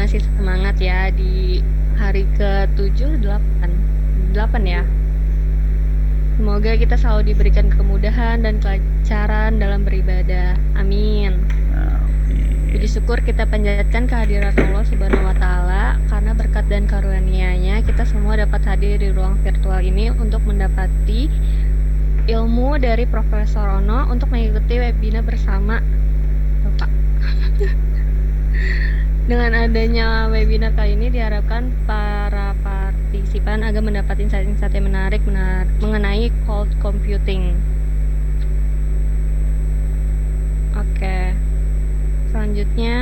masih semangat ya di hari ke-7, 8 ya. Semoga kita selalu diberikan kemudahan dan kelancaran dalam beribadah. Amin. Puji Amin. syukur kita panjatkan kehadirat Allah Subhanahu wa Ta'ala, karena berkat dan karunia-Nya kita semua dapat hadir di ruang virtual ini untuk mendapati ilmu dari Profesor Ono untuk mengikuti webinar bersama Bapak. Dengan adanya webinar kali ini diharapkan para partisipan agar mendapat insight-insight yang menarik mengenai cloud computing. Oke. Selanjutnya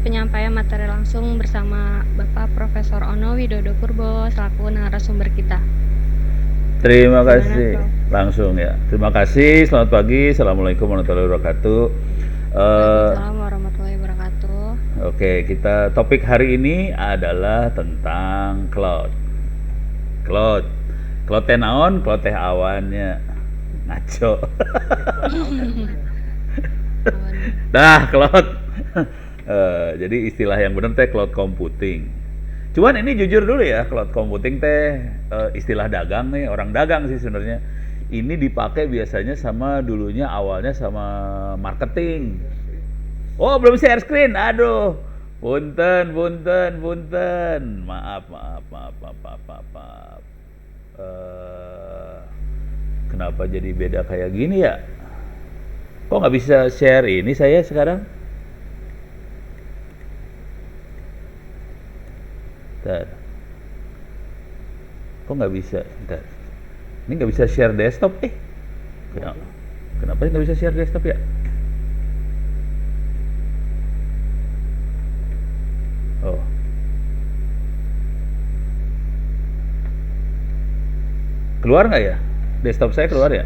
penyampaian materi langsung bersama Bapak Profesor Ono Widodo Purbo selaku narasumber kita. Terima Gimana, kasih. Prof? Langsung ya. Terima kasih. Selamat pagi. Assalamualaikum warahmatullahi wabarakatuh. Waalaikumsalam warahmatullahi wabarakatuh. Oke, kita topik hari ini adalah tentang cloud. Cloud. Cloud teh naon, cloud teh awannya. Ngaco. Awan. Dah, cloud. Jadi istilah yang benar teh cloud computing. Cuman ini jujur dulu ya, cloud computing teh istilah dagang nih, orang dagang sih sebenarnya. Ini dipakai biasanya sama dulunya awalnya sama marketing. Oh, belum share screen. Aduh. Punten, punten, punten. Maaf, maaf, maaf, maaf, maaf, maaf. Maaf. Eh, kenapa jadi beda kayak gini ya? Kok nggak bisa share ini saya sekarang? Bentar. Kok nggak bisa? Bentar. Ini nggak bisa share desktop. Kenapa? Kenapa nggak bisa share desktop ya? Oh, keluar nggak ya? Desktop saya keluar ya?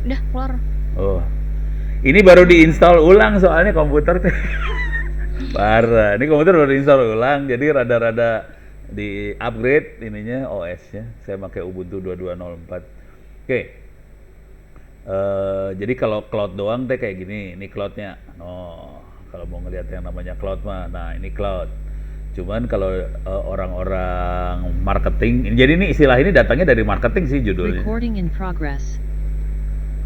Udah keluar. Oh, ini baru diinstal ulang soalnya komputer teh. Parah. Ini komputer baru diinstal ulang, jadi rada-rada di upgrade ininya OS-nya. Saya pakai Ubuntu 2204. Oke. Jadi kalau cloud doang teh kayak gini, ini cloud-nya. Oh, kalau mau ngelihat yang namanya cloud mah, nah ini cloud. Cuman kalau orang-orang marketing, jadi ini istilah ini datangnya dari marketing sih judulnya. Recording in progress.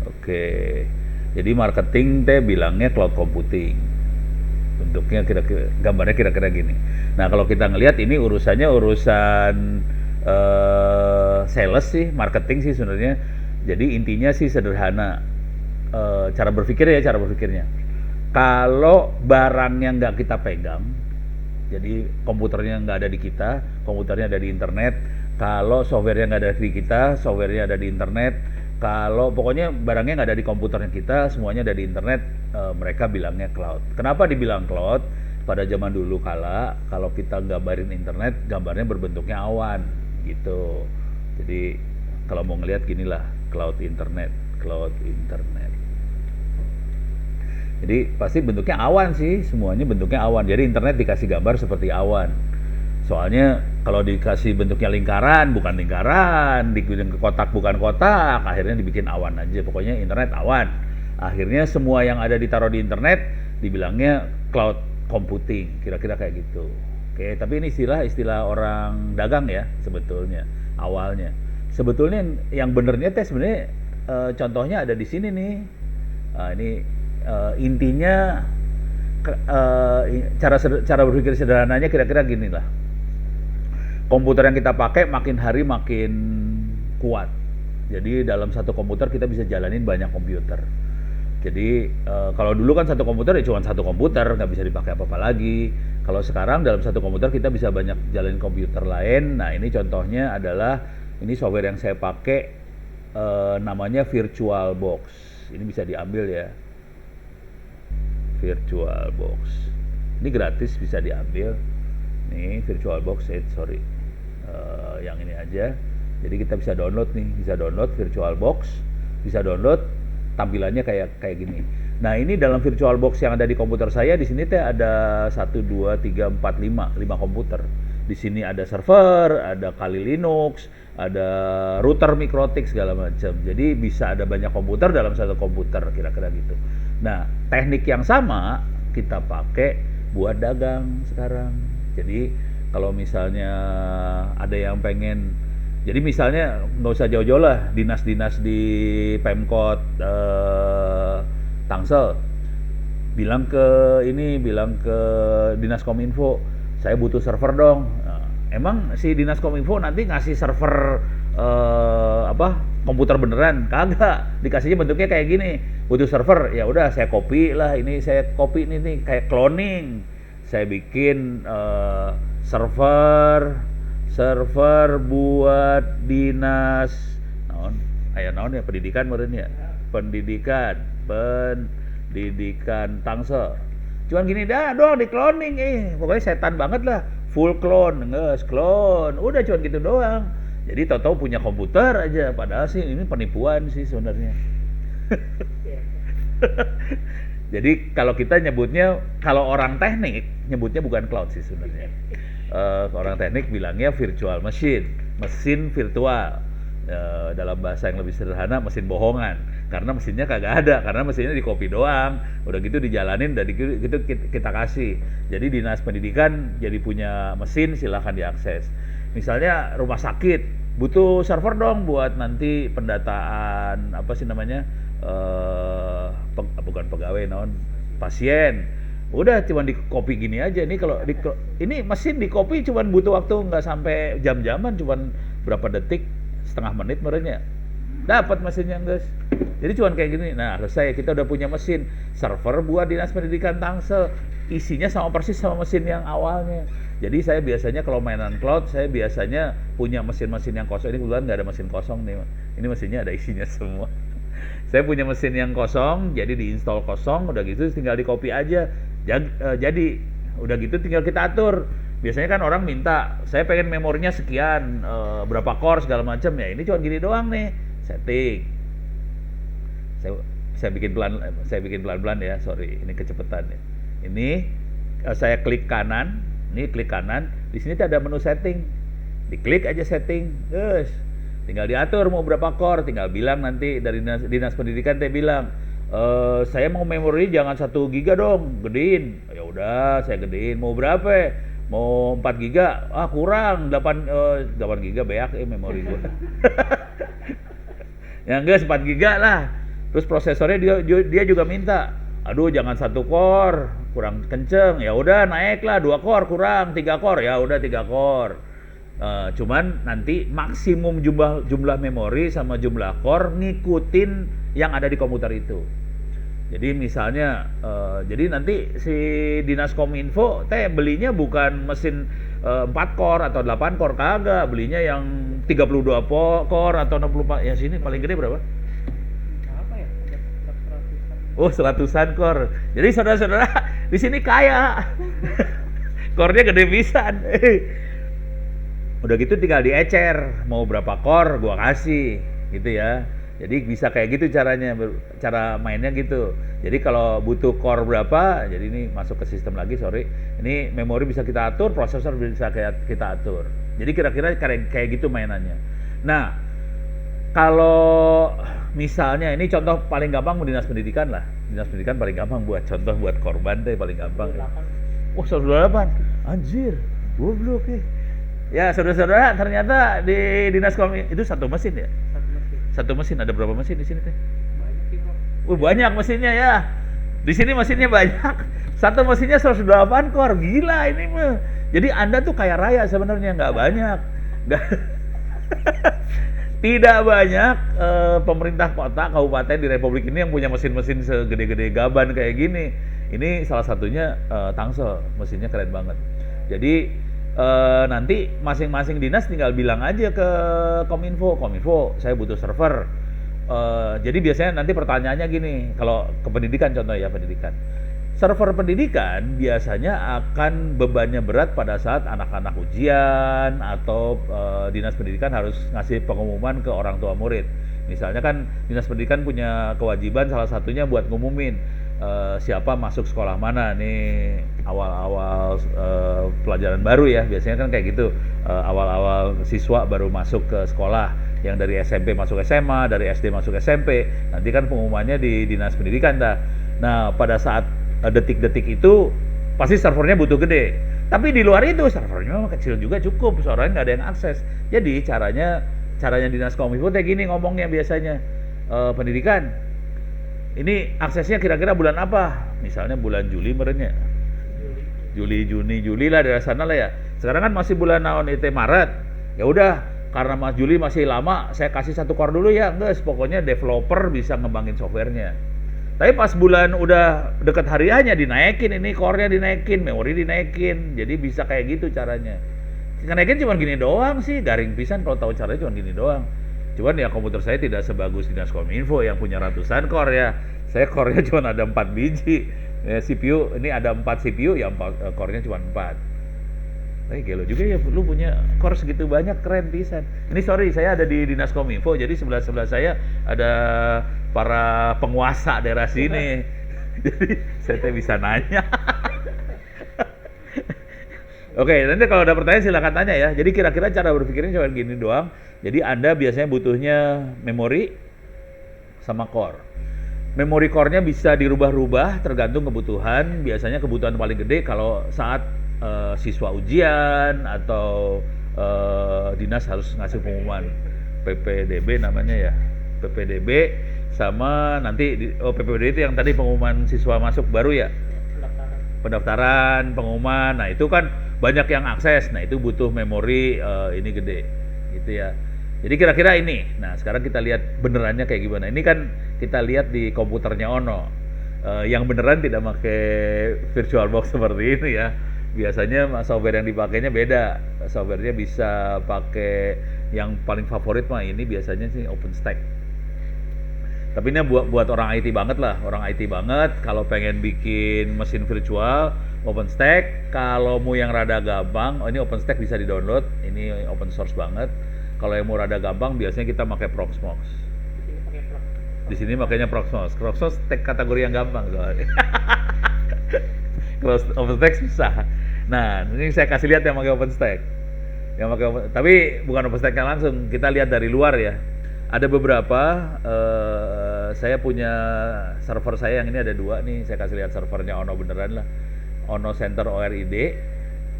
Oke. Jadi marketing teh bilangnya cloud computing. Bentuknya kira-kira gambarnya kira-kira gini. Nah, kalau kita ngelihat ini urusannya urusan sales sih, marketing sih sebenarnya. Jadi intinya sih sederhana. Cara berpikirnya. Kalau barangnya nggak kita pegang, jadi komputernya nggak ada di kita, komputernya ada di internet. Kalau softwarenya nggak ada di kita, softwarenya ada di internet. Kalau pokoknya barangnya nggak ada di komputernya kita, semuanya ada di internet. Mereka bilangnya cloud. Kenapa dibilang cloud? Pada zaman dulu kala, kalau kita gambarin internet, gambarnya berbentuknya awan, gitu. Jadi kalau mau ngelihat ginilah cloud internet, cloud internet. Jadi pasti bentuknya awan sih, semuanya bentuknya awan. Jadi internet dikasih gambar seperti awan. Soalnya kalau dikasih bentuknya lingkaran, bukan lingkaran, dibikin kotak bukan kotak, akhirnya dibikin awan aja. Pokoknya internet awan. Akhirnya semua yang ada ditaruh di internet dibilangnya cloud computing, kira-kira kayak gitu. Oke, tapi ini istilah orang dagang ya sebetulnya awalnya. Sebetulnya yang benernya teh sebenarnya contohnya ada di sini nih. Ini intinya cara berpikir sederhananya kira-kira gini lah. Komputer yang kita pakai makin hari makin kuat. Jadi dalam satu komputer kita bisa jalanin banyak komputer. Jadi kalau dulu kan satu komputer ya cuma satu komputer, nggak bisa dipakai apa-apa lagi. Kalau sekarang dalam satu komputer kita bisa banyak jalanin komputer lain. Nah ini contohnya adalah ini software yang saya pakai namanya VirtualBox. Ini bisa diambil ya, VirtualBox. Ini gratis bisa diambil. Nih VirtualBox, sorry, yang ini aja. Jadi kita bisa download nih, bisa download VirtualBox, bisa download tampilannya kayak gini. Nah ini dalam VirtualBox yang ada di komputer saya di sini teh ada 1, 2, 3, 4, 5 komputer. Di sini ada server, ada Kali Linux, ada router mikrotik segala macam. Jadi bisa ada banyak komputer dalam satu komputer kira-kira gitu. Nah teknik yang sama kita pakai buat dagang sekarang. Jadi kalau misalnya ada yang pengen, jadi misalnya nggak usah jauh-jauh lah, dinas-dinas di Pemkot Tangsel bilang ke Dinas Kominfo, saya butuh server dong. Nah, emang si Dinas Kominfo nanti ngasih server komputer beneran? Kagak, dikasihnya bentuknya kayak gini, butuh server, ya udah saya copy lah, ini saya copy ini nih kayak cloning, saya bikin server buat dinas naon ya, pendidikan meureun ya, pendidikan Tangsel. Cuman gini dah doang di cloning, pokoknya setan banget lah, full clone, clone, udah cuman gitu doang. Jadi tahu-tahu punya komputer aja, padahal sih ini penipuan sih sebenarnya. Jadi kalau kita nyebutnya, kalau orang teknik nyebutnya bukan cloud sih sebenarnya. Orang teknik bilangnya virtual machine, mesin virtual. Dalam bahasa yang lebih sederhana, mesin bohongan, karena mesinnya kagak ada, karena mesinnya di copy doang, udah gitu dijalanin, dan gitu kita kasih. Jadi dinas pendidikan jadi punya mesin, silahkan diakses. Misalnya rumah sakit butuh server dong buat nanti pendataan bukan pegawai, pasien. Udah cuman di copy gini aja nih. Kalau ini mesin di copy cuman butuh waktu nggak sampai jam-jaman, cuman berapa detik, setengah menit merenya dapat mesinnya, guys. Jadi cuman kayak gini. Nah, selesai, kita udah punya mesin server buat Dinas Pendidikan Tangsel, isinya sama persis sama mesin yang awalnya. Jadi saya biasanya kalau mainan cloud, saya biasanya punya mesin-mesin yang kosong. Ini kebetulan nggak ada mesin kosong nih, ini mesinnya ada isinya semua. Saya punya mesin yang kosong, jadi diinstal kosong, udah gitu tinggal di copy aja. Jadi udah gitu tinggal kita atur. Biasanya kan orang minta, saya pengen memorinya sekian, berapa core segala macam, ya ini cuma gini doang nih, setting. Saya bikin pelan-pelan ya, sorry, ini kecepatan ya. Ini saya klik kanan, di sini ada menu setting, diklik aja setting, guys. Tinggal diatur mau berapa core, tinggal bilang nanti dari dinas pendidikan dia bilang, saya mau memori jangan 1 giga dong, gedein. Ya udah, saya gedein. Mau berapa? Mau 4 giga? Kurang, 8 giga beak memori gua. Ya enggak, 4 giga lah. Terus prosesornya dia juga minta, aduh jangan 1 core, kurang kenceng. Ya udah naiklah 2 core kurang, 3 core. Ya udah 3 core. Cuman nanti maksimum jumlah memori sama jumlah core ngikutin yang ada di komputer itu. Jadi misalnya, jadi nanti si Dinas Kominfo belinya bukan mesin 4 core atau 8 core, kagak, belinya yang 32 core atau 64. Ya sini paling gede berapa? Apa ya? Oh, 100-an core. Jadi saudara-saudara di sini kaya. Core-nya gede pisan. Udah gitu tinggal diecer, mau berapa core gua kasih, gitu ya. Jadi bisa kayak gitu cara mainnya gitu. Jadi kalau butuh core berapa, jadi ini masuk ke sistem lagi, sorry. Ini memori bisa kita atur, prosesor bisa kita atur. Jadi kira-kira kayak gitu mainannya. Nah, kalau misalnya ini contoh paling gampang Dinas Pendidikan lah. Dinas Pendidikan paling gampang buat contoh buat korban paling gampang. Oh, 128. Anjir, goblok ya. Ya, saudara-saudara, ternyata di Dinas Kominfo itu satu mesin ya? Satu mesin, ada berapa mesin di sini teh? Banyak sih, Bro. Banyak mesinnya ya. Di sini mesinnya banyak. Satu mesinnya 108 core, gila ini mah. Jadi Anda tuh kaya raya sebenarnya, nggak banyak. Tidak banyak pemerintah kota, kabupaten di Republik ini yang punya mesin-mesin segede-gede gaban kayak gini. Ini salah satunya Tangsel, mesinnya keren banget. Jadi nanti masing-masing dinas tinggal bilang aja ke Kominfo, saya butuh server. Jadi biasanya nanti pertanyaannya gini, kalau ke pendidikan contoh ya, pendidikan. Server pendidikan biasanya akan bebannya berat pada saat anak-anak ujian atau dinas pendidikan harus ngasih pengumuman ke orang tua murid. Misalnya kan dinas pendidikan punya kewajiban salah satunya buat ngumumin siapa masuk sekolah mana nih awal-awal pelajaran baru ya, biasanya kan kayak gitu, awal-awal siswa baru masuk ke sekolah, yang dari SMP masuk SMA, dari SD masuk SMP, nanti kan pengumumannya di dinas pendidikan dah. Nah pada saat detik-detik itu pasti servernya butuh gede. Tapi di luar itu servernya kecil juga cukup, soalnya nggak ada yang akses. Jadi caranya Dinas Kominfo kayak gini ngomongnya biasanya, pendidikan. Ini aksesnya kira-kira bulan apa? Misalnya bulan Juli merenya. Juli, Juni, Juli lah dari sana lah ya. Sekarang kan masih bulan naon itu Maret. Ya udah, karena Mas Juli masih lama, saya kasih satu core dulu ya. Enggak, pokoknya developer bisa ngembangin softwarenya. Tapi pas bulan udah deket hari hanya dinaikin, ini core-nya dinaikin, memori dinaikin. Jadi bisa kayak gitu caranya. Naikin cuma gini doang sih, garing pisan kalau tahu caranya cuma gini doang. Cuman ya komputer saya tidak sebagus Dinas Kominfo yang punya ratusan core ya. Saya core-nya cuma ada 4 biji. Ya, CPU ini ada 4 CPU ya, core-nya cuma 4. Gelo juga ya, lu punya core segitu banyak, keren pisan. Ini sorry, saya ada di Dinas Kominfo, jadi sebelah saya ada para penguasa daerah sini. Jadi saya bisa nanya. Oke, nanti kalau ada pertanyaan silakan tanya ya. Jadi kira-kira cara berpikirnya cuma gini doang. Jadi Anda biasanya butuhnya memori sama core. Memori core-nya bisa dirubah-rubah tergantung kebutuhan. Biasanya kebutuhan paling gede kalau saat siswa ujian atau dinas harus ngasih pengumuman PPDB namanya ya. PPDB sama nanti PPDB itu yang tadi pengumuman siswa masuk baru ya. Pendaftaran, pengumuman. Nah, itu kan banyak yang akses. Nah, itu butuh memori ini gede. Gitu ya. Jadi kira-kira ini. Nah, sekarang kita lihat benerannya kayak gimana. Ini kan kita lihat di komputernya Ono. Yang beneran tidak pakai VirtualBox seperti ini ya. Biasanya software yang dipakainya beda. Softwarenya bisa pakai yang paling favorit mah ini biasanya sih OpenStack. Tapi ini buat orang IT banget lah, orang IT banget. Kalau pengen bikin mesin virtual, OpenStack. Kalau mau yang rada gampang, ini OpenStack bisa di-download. Ini open source banget. Kalau yang mau rada gampang, biasanya kita pakai Proxmox. Di sini makanya Proxmox. Proxmox kategori yang gampang soalnya. Kalau OpenStack susah. Nah, ini saya kasih lihat yang pakai OpenStack. Tapi bukan OpenStack-nya langsung. Kita lihat dari luar ya. Ada beberapa, saya punya server saya yang ini ada 2 nih, saya kasih lihat servernya Ono beneran lah. Ono Center ORID,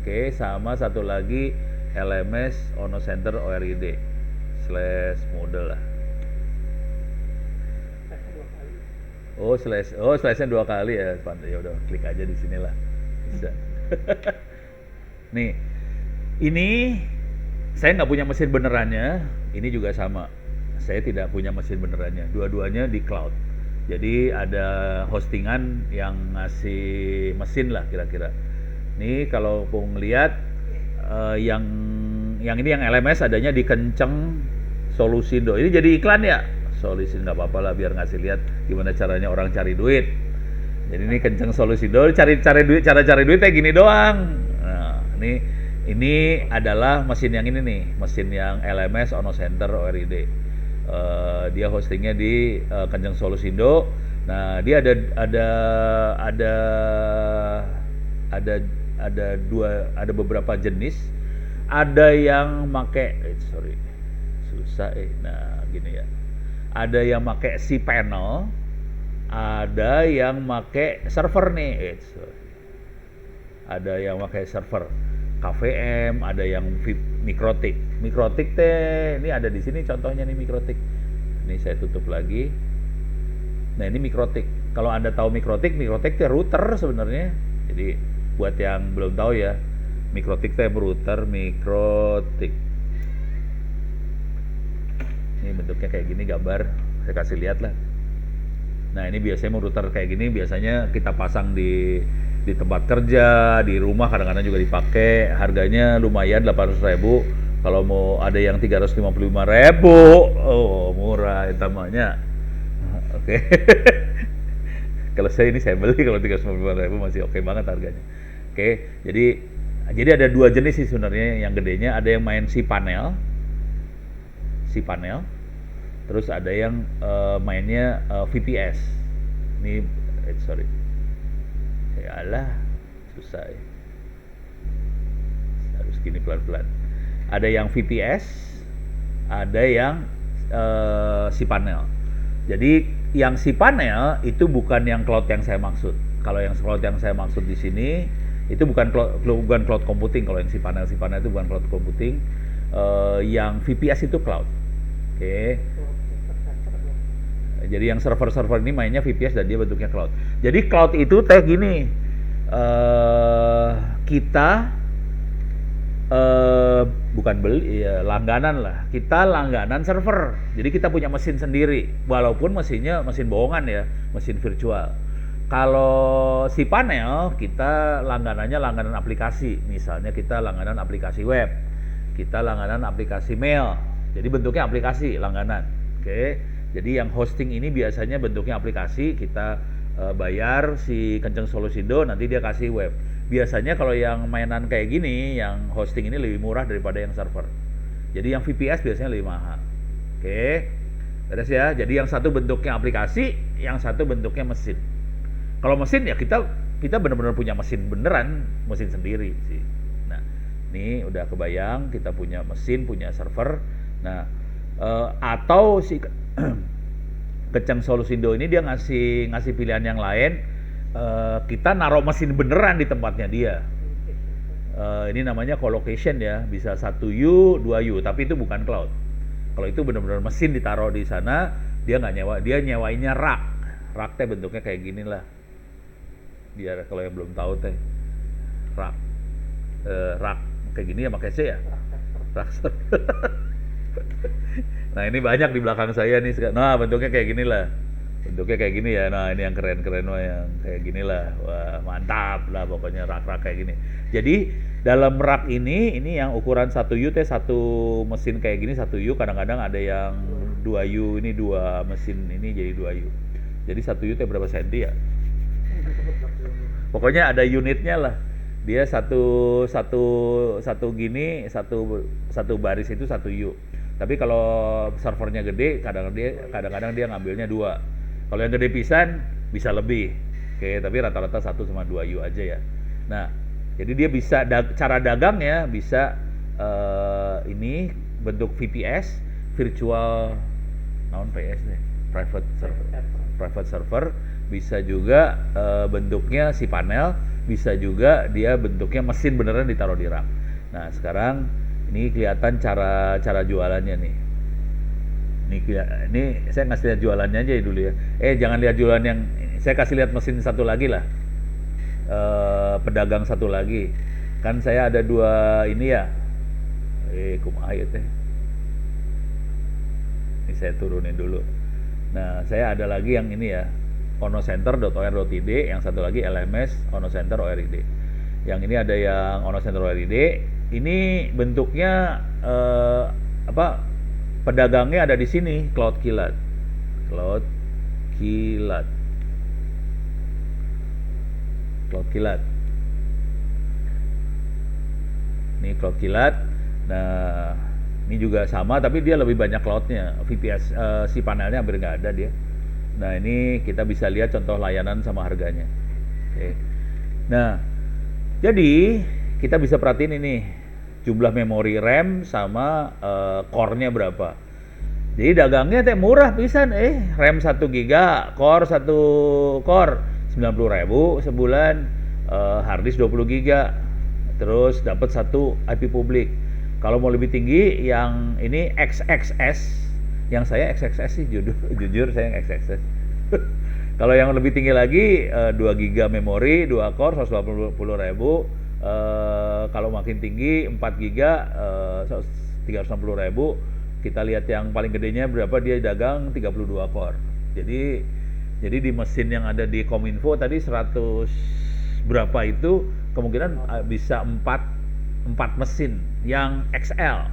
oke, sama satu lagi LMS Ono Center ORID /model lah. Slashnya 2 kali ya, ya udah klik aja di sini lah, bisa. Nih, ini saya nggak punya mesin benerannya, ini juga sama. Saya tidak punya mesin benerannya, dua-duanya di cloud. Jadi ada hostingan yang ngasih mesin lah kira-kira. Nih kalau mau ngeliat yang ini yang LMS adanya di Kenceng Solusindo. Ini jadi iklan ya? Solusindo nggak apa-apa lah biar ngasih lihat gimana caranya orang cari duit. Jadi ini Kenceng Solusindo, cara cari duit kayak gini doang. Nah, ini adalah mesin yang ini nih, mesin yang LMS Ono Center ORID. Dia hostingnya di Kenceng Solusindo. Nah, dia ada beberapa jenis. Ada yang make nah gini ya. Ada yang make cPanel, ada yang make server nih. Ada yang pakai server KVM, ada yang Mikrotik. Mikrotik teh, ini ada di sini contohnya nih Mikrotik. Ini saya tutup lagi. Nah ini Mikrotik. Kalau Anda tahu Mikrotik teh router sebenarnya. Jadi buat yang belum tahu ya, Mikrotik teh router Mikrotik. Ini bentuknya kayak gini gambar, saya kasih lihat lah. Nah ini biasanya router kayak gini biasanya kita pasang di tempat kerja, di rumah kadang-kadang juga dipakai. Harganya lumayan 800.000. Kalau mau ada yang 355.000, oh murah utamanya. Oke. Kalau saya beli kalau 355.000 masih oke banget harganya. Oke, jadi ada 2 jenis sih sebenarnya yang gedenya. Ada yang main cPanel, terus ada yang mainnya VPS. Ini yalah susah ya. Harus gini pelan-pelan. Ada yang VPS, ada yang cPanel. Jadi yang si panel itu bukan yang cloud yang saya maksud. Kalau yang cloud yang saya maksud di sini itu bukan cloud computing. Kalau yang si panel itu bukan cloud computing. Yang VPS itu cloud. Oke. Jadi yang server-server ini mainnya VPS dan dia bentuknya cloud. Jadi cloud itu teh gini, kita bukan beli, ya, langganan lah. Kita langganan server. Jadi kita punya mesin sendiri, walaupun mesinnya mesin bohongan ya, mesin virtual. Kalau si panel, kita langganannya langganan aplikasi. Misalnya kita langganan aplikasi web, kita langganan aplikasi mail. Jadi bentuknya aplikasi langganan. Oke. Jadi yang hosting ini biasanya bentuknya aplikasi, kita bayar si Kenceng Solusindo, nanti dia kasih web. Biasanya kalau yang mainan kayak gini, yang hosting ini lebih murah daripada yang server. Jadi yang VPS biasanya lebih mahal. Oke, beres ya. Jadi yang satu bentuknya aplikasi, yang satu bentuknya mesin. Kalau mesin ya kita benar-benar punya mesin beneran, mesin sendiri sih. Nah, ini udah kebayang kita punya mesin, punya server. Nah, atau si Kenceng Solusindo ini dia ngasih pilihan yang lain. Kita naruh mesin beneran di tempatnya dia. Ini namanya colocation ya, bisa 1U, 2U, tapi itu bukan cloud. Kalau itu benar-benar mesin ditaruh di sana, dia nggak nyewa, dia nyewainnya rak. Rak teh bentuknya kayak gini lah. Biar kalau yang belum tahu teh, rak, rak kayak gini ya pakai C ya. Rak. Nah ini banyak di belakang saya nih. Nah bentuknya kayak gini lah. Bentuknya kayak gini ya. Nah ini yang keren-keren wah, yang kayak gini lah. Wah mantap lah pokoknya rak-rak kayak gini. Jadi dalam rak ini yang ukuran 1U teh satu mesin kayak gini 1U. Kadang-kadang ada yang 2U, ini 2 mesin ini jadi 2U. Jadi 1U teh berapa senti ya? Pokoknya ada unitnya lah. Dia satu gini, satu baris itu 1U. Tapi kalau servernya gede, kadang-kadang dia ngambilnya 2. Kalau yang gede pisan bisa lebih. Oke, tapi rata-rata 1 sama 2U aja ya. Nah, jadi dia bisa cara dagangnya bisa ini bentuk VPS, virtual non PS deh, private server, bisa juga bentuknya si panel, bisa juga dia bentuknya mesin beneran ditaruh di rak. Nah, sekarang ini kelihatan cara jualannya nih. Ini saya ngasih lihat jualannya aja dulu ya. Jangan lihat jualan yang saya kasih lihat mesin satu lagi lah. Pedagang satu lagi. Kan saya ada 2 ini ya. Kumaha ya teh. Ini saya turunin dulu. Nah, saya ada lagi yang ini ya. onocenter.or.id, yang satu lagi LMS onocenter.or.id. Yang ini ada yang onocenter.or.id. Ini bentuknya pedagangnya ada di sini, Cloud Kilat. Ini Cloud Kilat. Nah, ini juga sama tapi dia lebih banyak cloudnya. VPS si panelnya hampir nggak ada dia. Nah, ini kita bisa lihat contoh layanan sama harganya. Oke. Nah, jadi kita bisa perhatiin ini jumlah memori RAM sama core-nya berapa. Jadi dagangnya teh murah pisan, RAM 1 GB, core 1 core 90.000 sebulan, hard disk 20 GB. Terus dapat 1 IP publik. Kalau mau lebih tinggi yang ini XXS, yang saya XXS sih jujur saya yang XXS. Kalau yang lebih tinggi lagi 2 GB memori, 2 core 180.000. Kalau makin tinggi 4 GB 360.000. Kita lihat yang paling gedenya berapa, dia dagang 32 core. Jadi di mesin yang ada di Kominfo tadi 100 berapa itu kemungkinan bisa 4 mesin yang XL.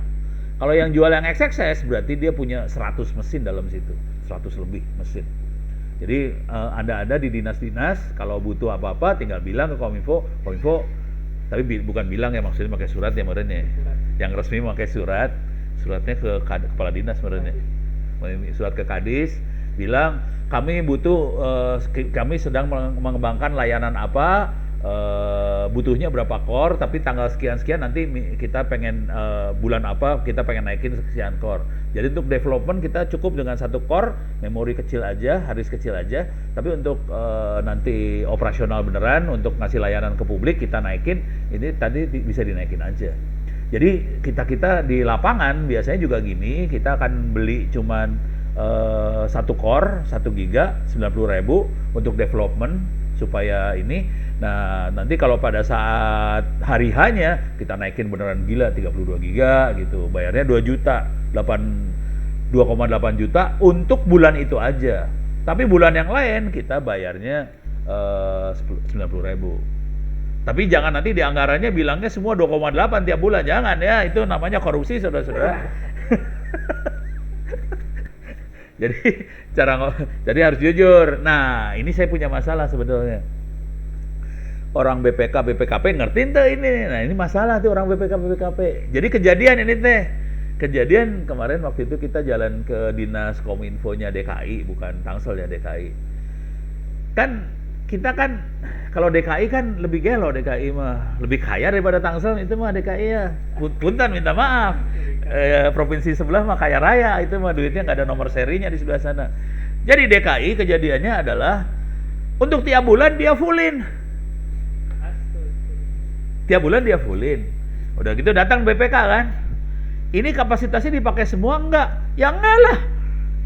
Kalau yang jual yang XXS berarti dia punya 100 mesin dalam situ, 100 lebih mesin. Jadi Anda ada di dinas-dinas, kalau butuh apa-apa tinggal bilang ke Kominfo, tapi bukan bilang ya, maksudnya pakai surat ya meren ya. Yang resmi pakai suratnya ke kepala dinas meren ya. Surat ke Kadis, bilang kami butuh, kami sedang mengembangkan layanan apa, butuhnya berapa core, tapi tanggal sekian-sekian nanti kita pengen bulan apa kita pengen naikin sekian core. Jadi untuk development kita cukup dengan satu core, memori kecil aja, hard disk kecil aja. Tapi untuk nanti operasional beneran, untuk ngasih layanan ke publik kita naikin, ini tadi bisa dinaikin aja. Jadi kita di lapangan biasanya juga gini, kita akan beli cuman satu core 1 giga 90.000 untuk development supaya ini. Nah, nanti kalau pada saat hari hanya kita naikin beneran gila 32 giga gitu. Bayarnya 2 juta, 2,8 juta untuk bulan itu aja. Tapi bulan yang lain kita bayarnya 90.000. Tapi jangan nanti di anggarannya bilangnya semua 2,8 tiap bulan. Jangan ya, itu namanya korupsi saudara-saudara. Jadi harus jujur. Nah, ini saya punya masalah sebetulnya. Orang BPKP ngertiin tuh ini. Nah, ini masalah tuh orang BPKP. Jadi kejadian ini teh. Kejadian kemarin waktu itu kita jalan ke Dinas Kominfo-nya DKI, bukan Tangsel ya DKI. Kan kita kan kalau DKI kan lebih gelo, DKI mah lebih kaya daripada Tangsel, itu mah DKI ya. Punten minta maaf. Provinsi sebelah mah kaya raya, itu mah duitnya nggak ada nomor serinya di sebelah sana. Jadi DKI kejadiannya adalah untuk tiap bulan dia fullin. Tiap bulan dia fullin. Udah gitu datang BPK kan. Ini kapasitasnya dipakai semua enggak? Ya enggak lah.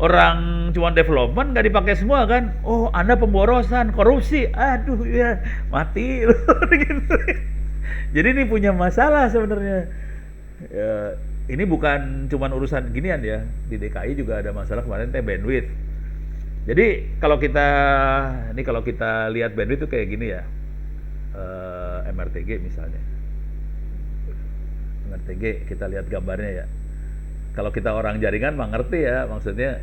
Orang cuma development nggak dipakai semua kan? Oh, Anda pemborosan, korupsi. Aduh ya, mati loh gitu. Jadi ini punya masalah sebenarnya. Ya, ini bukan cuma urusan ginian ya. Di DKI juga ada masalah kemarin teh bandwidth. Jadi kalau kita lihat bandwidth itu kayak gini ya. MRTG misalnya. MRTG kita lihat gambarnya ya. Kalau kita orang jaringan mah ngerti ya, maksudnya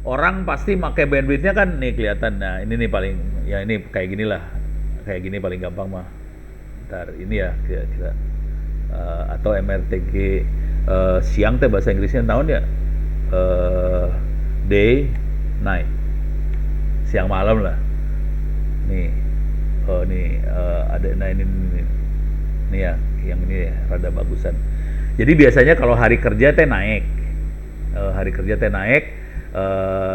orang pasti pakai bandwidthnya kan nih kelihatan. Nah ini nih paling, ya ini kayak gini lah, kayak gini paling gampang mah. Ntar ini ya kira-kira atau MRTG siang teh bahasa Inggrisnya tahun ya, day, night, siang malam lah. Nih, oh nih ada, nah ini ya, yang ini ya, rada bagusan. Jadi biasanya kalau hari kerja teh naik,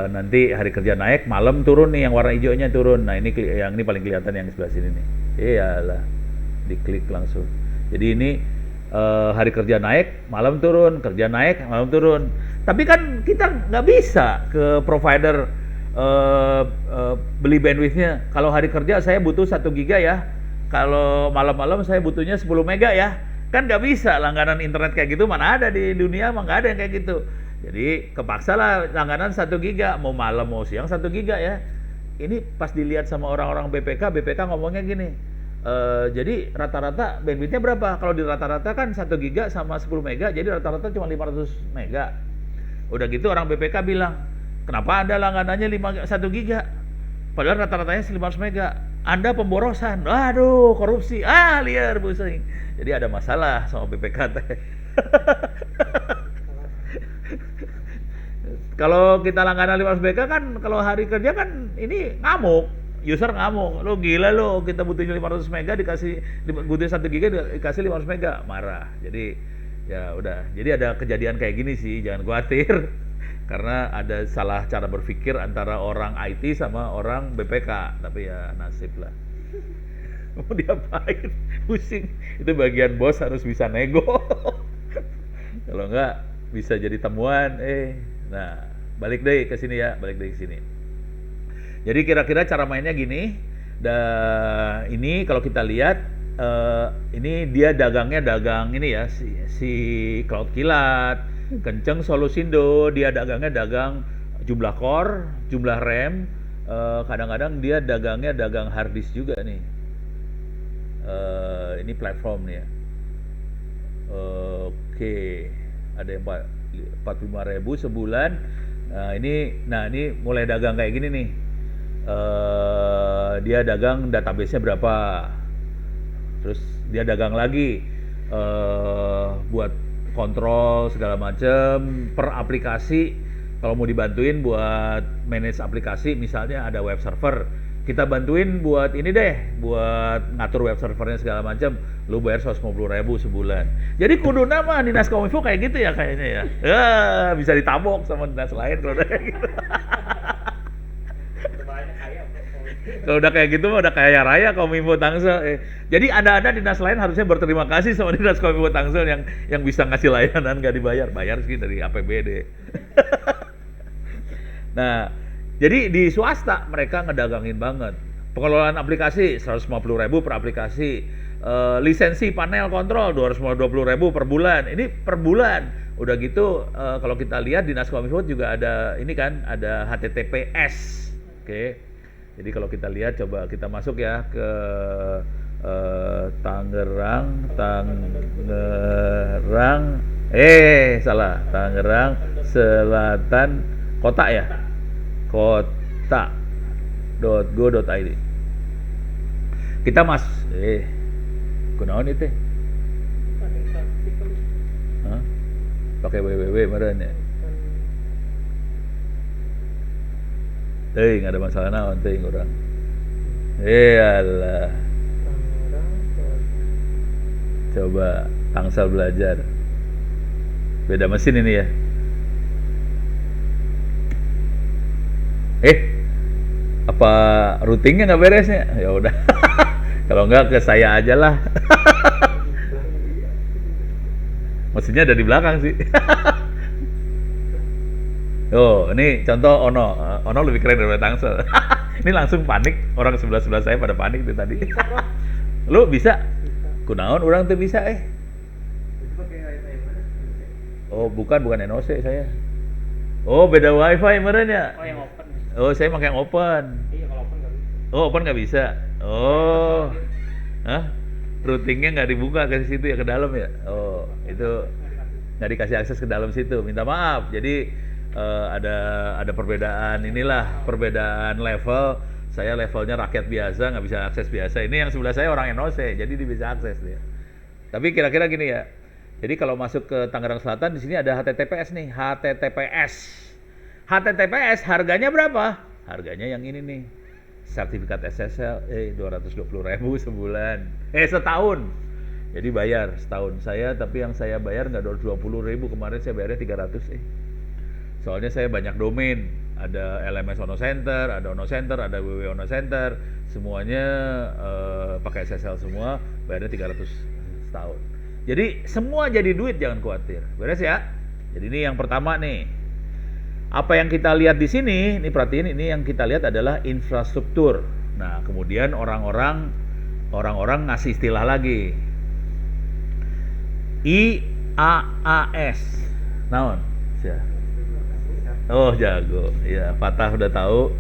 nanti hari kerja naik, malam turun nih yang warna hijaunya turun. Nah ini yang ini paling kelihatan yang sebelah sini nih. Iyalah, diklik langsung. Jadi ini hari kerja naik, malam turun, kerja naik, malam turun. Tapi kan kita nggak bisa ke provider beli bandwidthnya. Kalau hari kerja saya butuh 1 giga ya. Kalau malam-malam saya butuhnya 10 mega ya. Kan nggak bisa langganan internet kayak gitu, mana ada di dunia, mah nggak ada yang kayak gitu. Jadi kepaksa lah langganan 1 giga, mau malam mau siang 1 giga ya. Ini pas dilihat sama orang-orang BPK ngomongnya gini, jadi rata-rata bandwidthnya berapa? Kalau di rata-rata kan 1 giga sama 10 mega, jadi rata-rata cuma 500 mega. Udah gitu orang BPK bilang, kenapa Anda langganannya 1 giga? Padahal rata-ratanya 500 mega. Anda pemborosan. Aduh, korupsi. Liar pusing. Jadi ada masalah sama BPK teh. Kalau kita langganan 500 mega kan kalau hari kerja kan ini ngamuk. User ngamuk. Lo gila lo, kita butuhnya 500 mega dikasih butuh 1 giga dikasih 500 mega, marah. Jadi ya udah. Jadi ada kejadian kayak gini sih, jangan khawatir. Karena ada salah cara berpikir antara orang IT sama orang BPK, tapi ya nasib lah. Mau diapain? Pusing. Itu bagian bos harus bisa nego. Kalau enggak bisa jadi temuan. Nah, balik deh ke sini ya, balik deh ke sini. Jadi kira-kira cara mainnya gini. Ini kalau kita lihat, ini dia dagangnya dagang ini ya, si Cloud Kilat. Kenceng Solusindo, dia dagangnya dagang jumlah core, jumlah RAM, kadang-kadang dia dagangnya dagang hard disk juga nih. Ini platform nih ya. Oke, ada yang 45.000 sebulan. Nah ini mulai dagang kayak gini nih. Dia dagang database-nya berapa, terus dia dagang lagi buat kontrol segala macam per aplikasi. Kalau mau dibantuin buat manage aplikasi, misalnya ada web server, kita bantuin buat ini deh, buat ngatur web servernya segala macam, lu bayar 150.000 sebulan. Jadi kudu nama dinas kominfo kayak gitu ya kayaknya ya. Ya bisa ditabok sama dinas lain kalau udah kayak gitu. Banyak kaya Kalau udah kayak gitu mah udah kaya raya Kominfo Tangsel. Jadi ada dinas lain harusnya berterima kasih sama dinas Kominfo Tangsel yang bisa ngasih layanan nggak dibayar, bayar sih dari APBD. Nah, jadi di swasta mereka ngedagangin banget. Pengelolaan aplikasi 150.000 per aplikasi, lisensi panel kontrol 250.000 per bulan. Ini per bulan. Udah gitu kalau kita lihat dinas Kominfo juga ada ini kan, ada HTTPS. Oke. Jadi kalau kita lihat, coba kita masuk ya ke Tangerang, salah, Tangerang Selatan Kota ya, kota.go.id. Kita kunaon itu? Hah? Pakai www meren ya? Nggak ada masalah naon teh orang. Iyalah. Coba Tangsel belajar. Beda mesin ini ya. Apa routingnya nggak beresnya? Ya udah. Kalau nggak ke saya aja lah. Mesinnya ada di belakang sih. Oh, ini contoh Ono. Ono lebih keren daripada Tangsel. Ini langsung panik, orang sebelah saya pada panik itu tadi. Lu bisa? Kunaon orang tuh bisa Itu pakai wifi mana? Oh, bukan NOC saya. Oh, beda wifi meren ya? Oh, yang open. Oh, saya pakai yang open. Iya, kalau open nggak bisa. Oh, open nggak bisa. Oh. Hah? Routingnya nggak dibuka ke situ ya, ke dalam ya? Oh, itu nggak dikasih akses ke dalam situ. Minta maaf. Jadi ada perbedaan perbedaan level. Saya levelnya rakyat biasa, nggak bisa akses biasa. Ini yang sebelah saya orang NOC, jadi dia bisa akses dia. Tapi kira-kira gini ya. Jadi kalau masuk ke Tangerang Selatan, di sini ada HTTPS nih, HTTPS harganya berapa? Harganya yang ini nih. Sertifikat SSL 220.000 sebulan. Setahun. Jadi bayar setahun saya, tapi yang saya bayar nggak 220.000, kemarin saya bayarnya 300 Soalnya saya banyak domain, ada LMS Ono Center, ada Ono Center, ada WW Ono Center, semuanya pakai SSL semua, bayarnya 300 setahun. Jadi semua jadi duit, jangan khawatir. Beres ya? Jadi ini yang pertama nih. Apa yang kita lihat di sini, ini perhatiin, ini yang kita lihat adalah infrastruktur. Nah, kemudian orang-orang ngasih istilah lagi. IaaS. Naon? Ya. Oh, jago. Ya, Fatah udah tahu.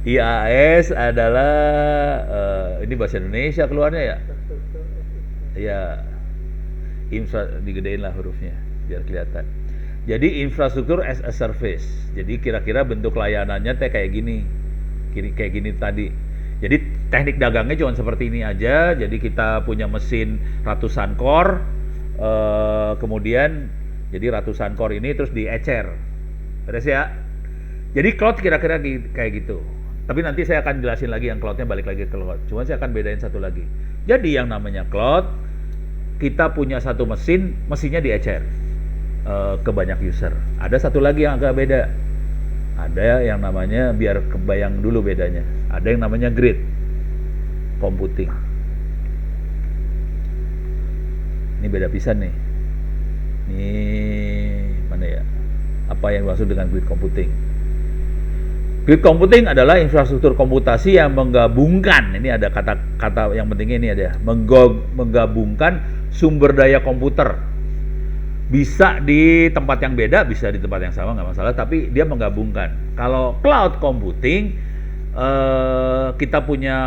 IaaS adalah ini bahasa Indonesia keluarnya ya. Ya, digedein lah hurufnya biar kelihatan. Jadi infrastruktur as a service. Jadi kira-kira bentuk layanannya kayak gini. Kayak gini tadi. Jadi teknik dagangnya cuma seperti ini aja. Jadi kita punya mesin ratusan core, kemudian jadi ratusan core ini terus diecer. Beres ya? Jadi cloud kira-kira kayak gitu. Tapi nanti saya akan jelasin lagi yang cloudnya, balik lagi ke cloud. Cuma saya akan bedain satu lagi. Jadi yang namanya cloud, kita punya satu mesinnya diecer ke banyak user. Ada satu lagi yang agak beda. Ada yang namanya, biar kebayang dulu bedanya. Ada yang namanya grid computing. Ini beda pisan nih. Ini mana ya? Apa yang dimaksud dengan grid computing? Grid computing adalah infrastruktur komputasi yang menggabungkan, ini ada kata yang pentingnya ini ada, menggabungkan sumber daya komputer. Bisa di tempat yang beda, bisa di tempat yang sama, nggak masalah, tapi dia menggabungkan. Kalau cloud computing, kita punya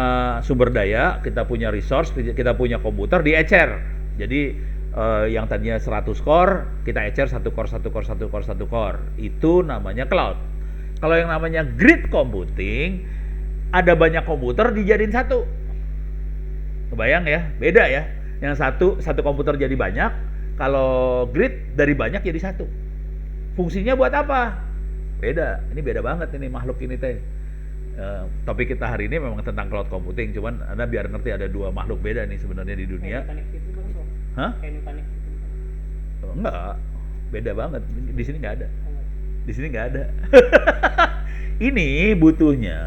sumber daya, kita punya resource, kita punya komputer, diecer. Jadi yang tadinya 100 core, kita ecer 1 core. Itu namanya cloud. Kalau yang namanya grid computing, ada banyak komputer dijadiin satu. Kebayang ya? Beda ya. Yang satu komputer jadi banyak, kalau grid dari banyak jadi satu. Fungsinya buat apa? Beda, ini beda banget ini makhluk ini teh. Topik kita hari ini memang tentang cloud computing, cuman Anda biar ngerti ada dua makhluk beda nih sebenarnya di dunia. Kayak Nutanix gitu bang bro. Hah? Kayak Nutanix gitu. Enggak, beda banget. Di sini nggak ada. Di sini nggak ada. Ini butuhnya.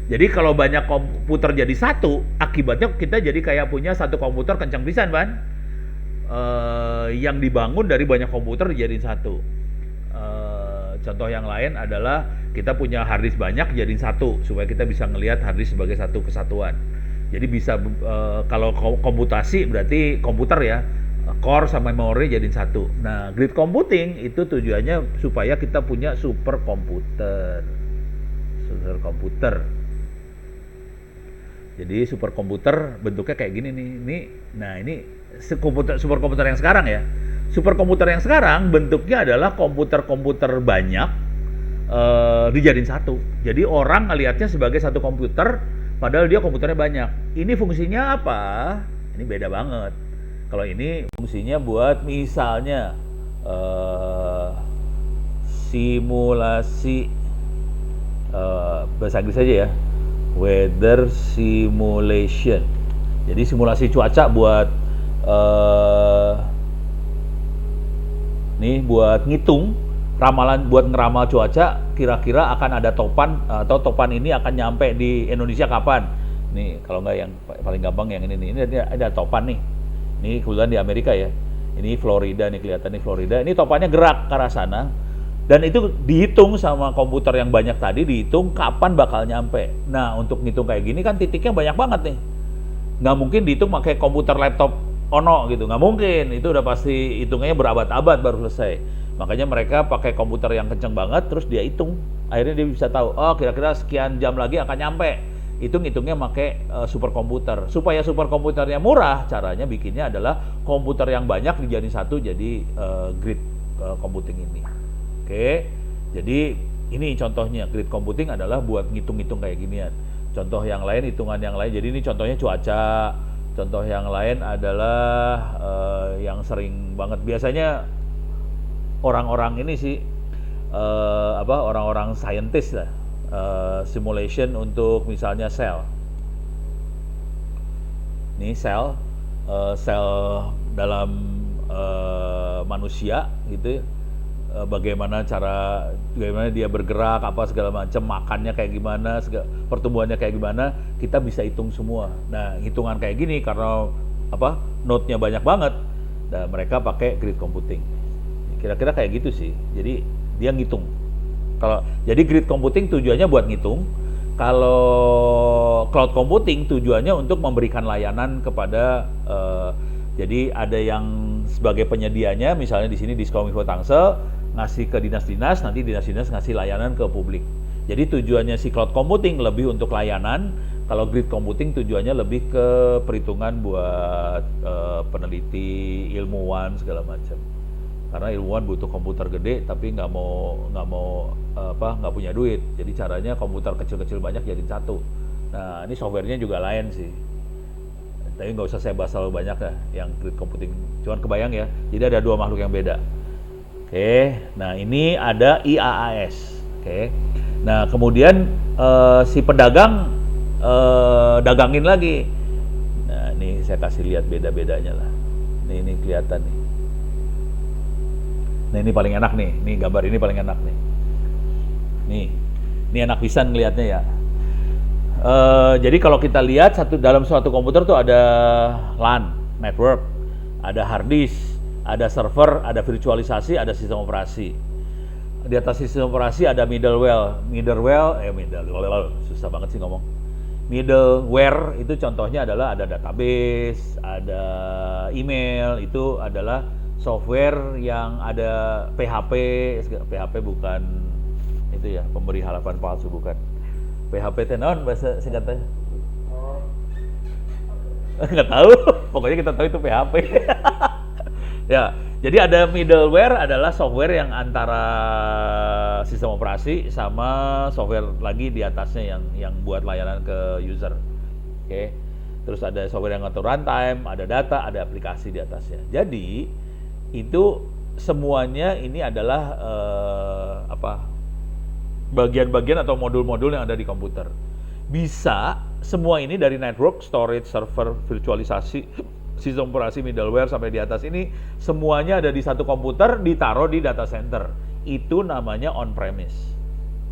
Jadi kalau banyak komputer jadi satu, akibatnya kita jadi kayak punya satu komputer kencang pisan, Ban. Yang dibangun dari banyak komputer dijadiin satu. Contoh yang lain adalah kita punya harddisk banyak jadiin satu supaya kita bisa ngelihat harddisk sebagai satu kesatuan. Jadi bisa kalau komputasi berarti komputer ya, core sama memori jadiin satu. Nah, grid computing itu tujuannya supaya kita punya superkomputer. Superkomputer. Jadi superkomputer bentuknya kayak gini nih. Ini superkomputer yang sekarang ya. Superkomputer yang sekarang bentuknya adalah komputer-komputer banyak dijadiin satu. Jadi orang ngelihatnya sebagai satu komputer, padahal dia komputernya banyak. Ini fungsinya apa? Ini beda banget. Kalau ini fungsinya buat misalnya simulasi bahasa Inggris aja ya, weather simulation. Jadi simulasi cuaca buat nih buat ngitung ramalan, buat ngeramal cuaca kira-kira akan ada topan atau topan ini akan nyampe di Indonesia kapan. Nih kalau nggak yang paling gampang yang ini nih, ini ada topan nih. Ini kebetulan di Amerika ya. Ini Florida nih, kelihatan nih Florida. Ini topannya gerak ke arah sana. Dan itu dihitung sama komputer yang banyak tadi, dihitung kapan bakal nyampe. Nah, untuk ngitung kayak gini kan titiknya banyak banget nih. Nggak mungkin dihitung pakai komputer laptop Ono gitu, nggak mungkin. Itu udah pasti hitungnya berabad-abad baru selesai. Makanya mereka pakai komputer yang kenceng banget, terus dia hitung. Akhirnya dia bisa tahu, oh kira-kira sekian jam lagi akan nyampe. Itu ngitungnya pakai superkomputer. Supaya superkomputernya murah, caranya bikinnya adalah komputer yang banyak dijadiin satu, jadi grid computing ini. Oke, jadi ini contohnya grid computing adalah buat ngitung-ngitung kayak ginian. Contoh yang lain, hitungan yang lain. Jadi ini contohnya cuaca. Contoh yang lain adalah yang sering banget biasanya orang-orang ini sih orang-orang scientist lah, simulation untuk misalnya sel. Ini sel dalam manusia gitu. Bagaimana dia bergerak, apa segala macam, makannya kayak gimana, pertumbuhannya kayak gimana, kita bisa hitung semua. Nah, hitungan kayak gini karena node-nya banyak banget, dan mereka pakai grid computing. Kira-kira kayak gitu sih. Jadi dia ngitung. Jadi grid computing tujuannya buat ngitung. Kalau cloud computing tujuannya untuk memberikan layanan kepada jadi ada yang sebagai penyedianya, misalnya di sini Diskominfo Tangsel ngasih ke dinas-dinas, nanti dinas-dinas ngasih layanan ke publik. Jadi tujuannya si cloud computing lebih untuk layanan, kalau grid computing tujuannya lebih ke perhitungan buat peneliti, ilmuwan segala macam. Karena ilmuwan butuh komputer gede, tapi nggak punya duit. Jadi caranya komputer kecil-kecil banyak jadiin satu. Nah ini softwarenya juga lain sih. Tapi nggak usah saya bahas terlalu banyak ya, yang grid computing. Cuman kebayang ya, jadi ada dua makhluk yang beda. Oke, nah ini ada IaaS. Oke, nah kemudian si pedagang dagangin lagi. Nah ini saya kasih lihat beda-bedanya lah. Ini kelihatan nih. Nah ini paling enak nih, gambar ini paling enak nih. Ini enak pisan ngelihatnya ya. Jadi kalau kita lihat dalam suatu komputer tuh ada LAN, network, ada hard disk, ada server, ada virtualisasi, ada sistem operasi. Di atas sistem operasi ada middleware, susah banget sih ngomong. Middleware itu contohnya adalah ada database, ada email, itu adalah software yang ada PHP bukan itu ya, pemberi halaman palsu bukan. PHP tenon bahasa singkatnya. Nggak tahu, pokoknya kita tahu itu PHP. Ya, jadi ada middleware adalah software yang antara sistem operasi sama software lagi di atasnya yang buat layanan ke user. Oke. Terus ada software yang ngatur runtime, ada data, ada aplikasi di atasnya. Jadi itu semuanya ini adalah bagian-bagian atau modul-modul yang ada di komputer. Bisa semua ini dari network, storage, server, virtualisasi, sistem operasi, middleware sampai di atas ini semuanya ada di satu komputer, ditaruh di data center. Itu namanya on-premise.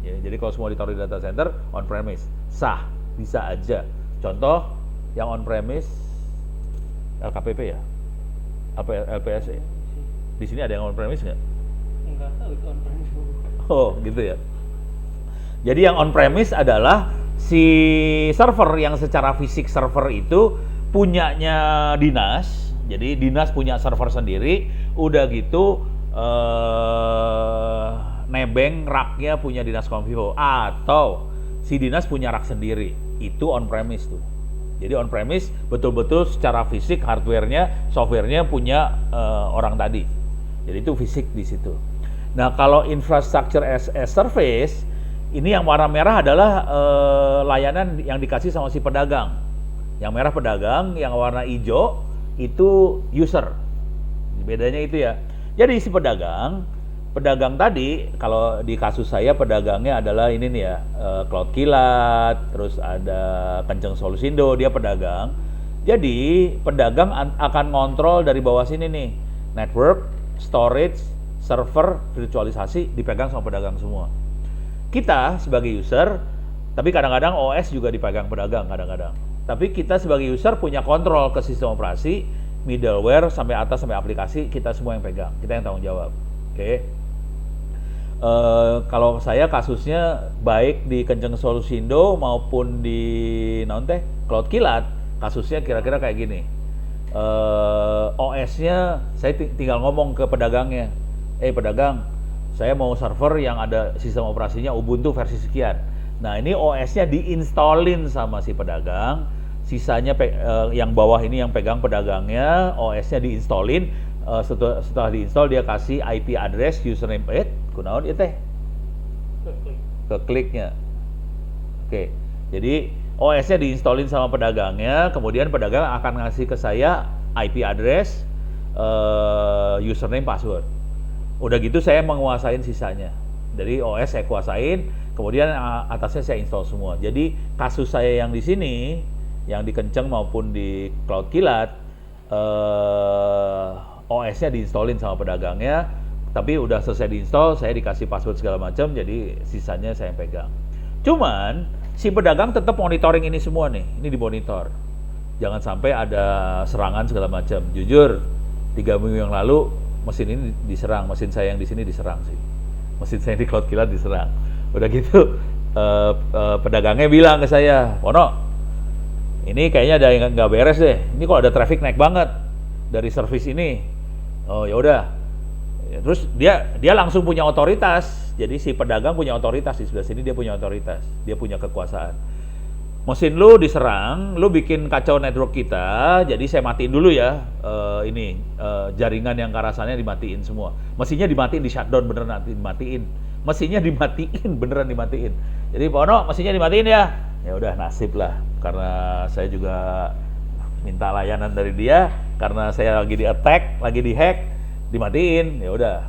Ya, jadi kalau semua ditaruh di data center, on-premise. Sah, bisa aja. Contoh yang on-premise LKPP ya? Apa LPS ya? Di sini ada yang on-premise nggak? Enggak tahu itu on-premise. Oh, gitu ya. Jadi yang on-premise adalah si server yang secara fisik server itu punyanya dinas. Jadi dinas punya server sendiri, udah gitu nebeng raknya punya dinas Kominfo atau si dinas punya rak sendiri. Itu on-premise tuh. Jadi on-premise betul-betul secara fisik hardware-nya, software-nya punya orang tadi. Jadi itu fisik di situ. Nah, kalau infrastructure as a service, ini yang warna merah adalah layanan yang dikasih sama si pedagang. Yang merah pedagang, yang warna hijau itu user. Bedanya itu ya. Jadi si pedagang tadi, kalau di kasus saya pedagangnya adalah ini nih ya, Cloud Kilat, terus ada Kenceng Solusindo, dia pedagang. Jadi pedagang akan ngontrol dari bawah sini nih, network, storage, server, virtualisasi dipegang sama pedagang semua. Kita sebagai user, tapi kadang-kadang OS juga dipegang pedagang kadang-kadang. Tapi kita sebagai user punya kontrol ke sistem operasi, middleware sampai atas sampai aplikasi, kita semua yang pegang, kita yang tanggung jawab. Oke. Kalau saya kasusnya baik di Kenceng Solusindo maupun di Cloud Kilat, kasusnya kira-kira kayak gini. OS-nya saya tinggal ngomong ke pedagangnya, pedagang, saya mau server yang ada sistem operasinya Ubuntu versi sekian. Nah, ini OS-nya diinstallin sama si pedagang, sisanya yang bawah ini yang pegang pedagangnya, OS-nya diinstallin. Setelah diinstal dia kasih IP address, username, kunaon ieu teh? Ke kliknya. Oke. Jadi OS-nya diinstallin sama pedagangnya, kemudian pedagang akan ngasih ke saya IP address, username, password. Udah gitu saya menguasain sisanya. Jadi OS saya kuasain, kemudian atasnya saya install semua. Jadi kasus saya yang di sini, yang di Kenceng maupun di Cloud Kilat, OS-nya diinstallin sama pedagangnya, tapi udah selesai diinstal, saya dikasih password segala macam, jadi sisanya saya yang pegang. Cuman si pedagang tetap monitoring ini semua nih, ini dimonitor. Jangan sampai ada serangan segala macam. Jujur, 3 minggu yang lalu mesin ini diserang, mesin saya yang di sini diserang sih. Mesin saya di Cloud Kilat diserang. Udah gitu, pedagangnya bilang ke saya, Pono, ini kayaknya ada yang nggak beres deh. Ini kok ada traffic naik banget dari service ini. Oh ya udah. Terus dia langsung punya otoritas. Jadi si pedagang punya otoritas di sebelah sini, dia punya otoritas, dia punya kekuasaan. Mesin lu diserang, lu bikin kacau network kita, jadi saya matiin dulu ya jaringan yang ke arah sana dimatiin semua. Mesinnya dimatiin, di shutdown beneran dimatiin. Mesinnya dimatiin beneran dimatiin. Jadi Pono mesinnya dimatiin ya. Ya udah nasib lah, karena saya juga minta layanan dari dia, karena saya lagi di attack, lagi di hack, dimatiin. Ya udah.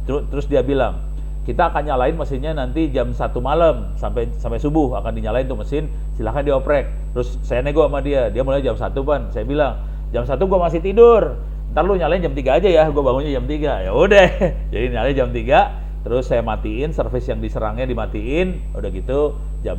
Terus dia bilang, kita akan nyalain mesinnya nanti jam 1 malam sampai subuh akan dinyalain tuh mesin, silahkan dioprek. Terus saya nego sama dia mulai jam 1 Pan. Saya bilang, jam 1 gua masih tidur, ntar lu nyalain jam 3 aja ya, gua bangunnya jam 3. Ya udah, jadi nyalain jam 3, terus saya matiin service yang diserangnya, dimatiin. Udah gitu jam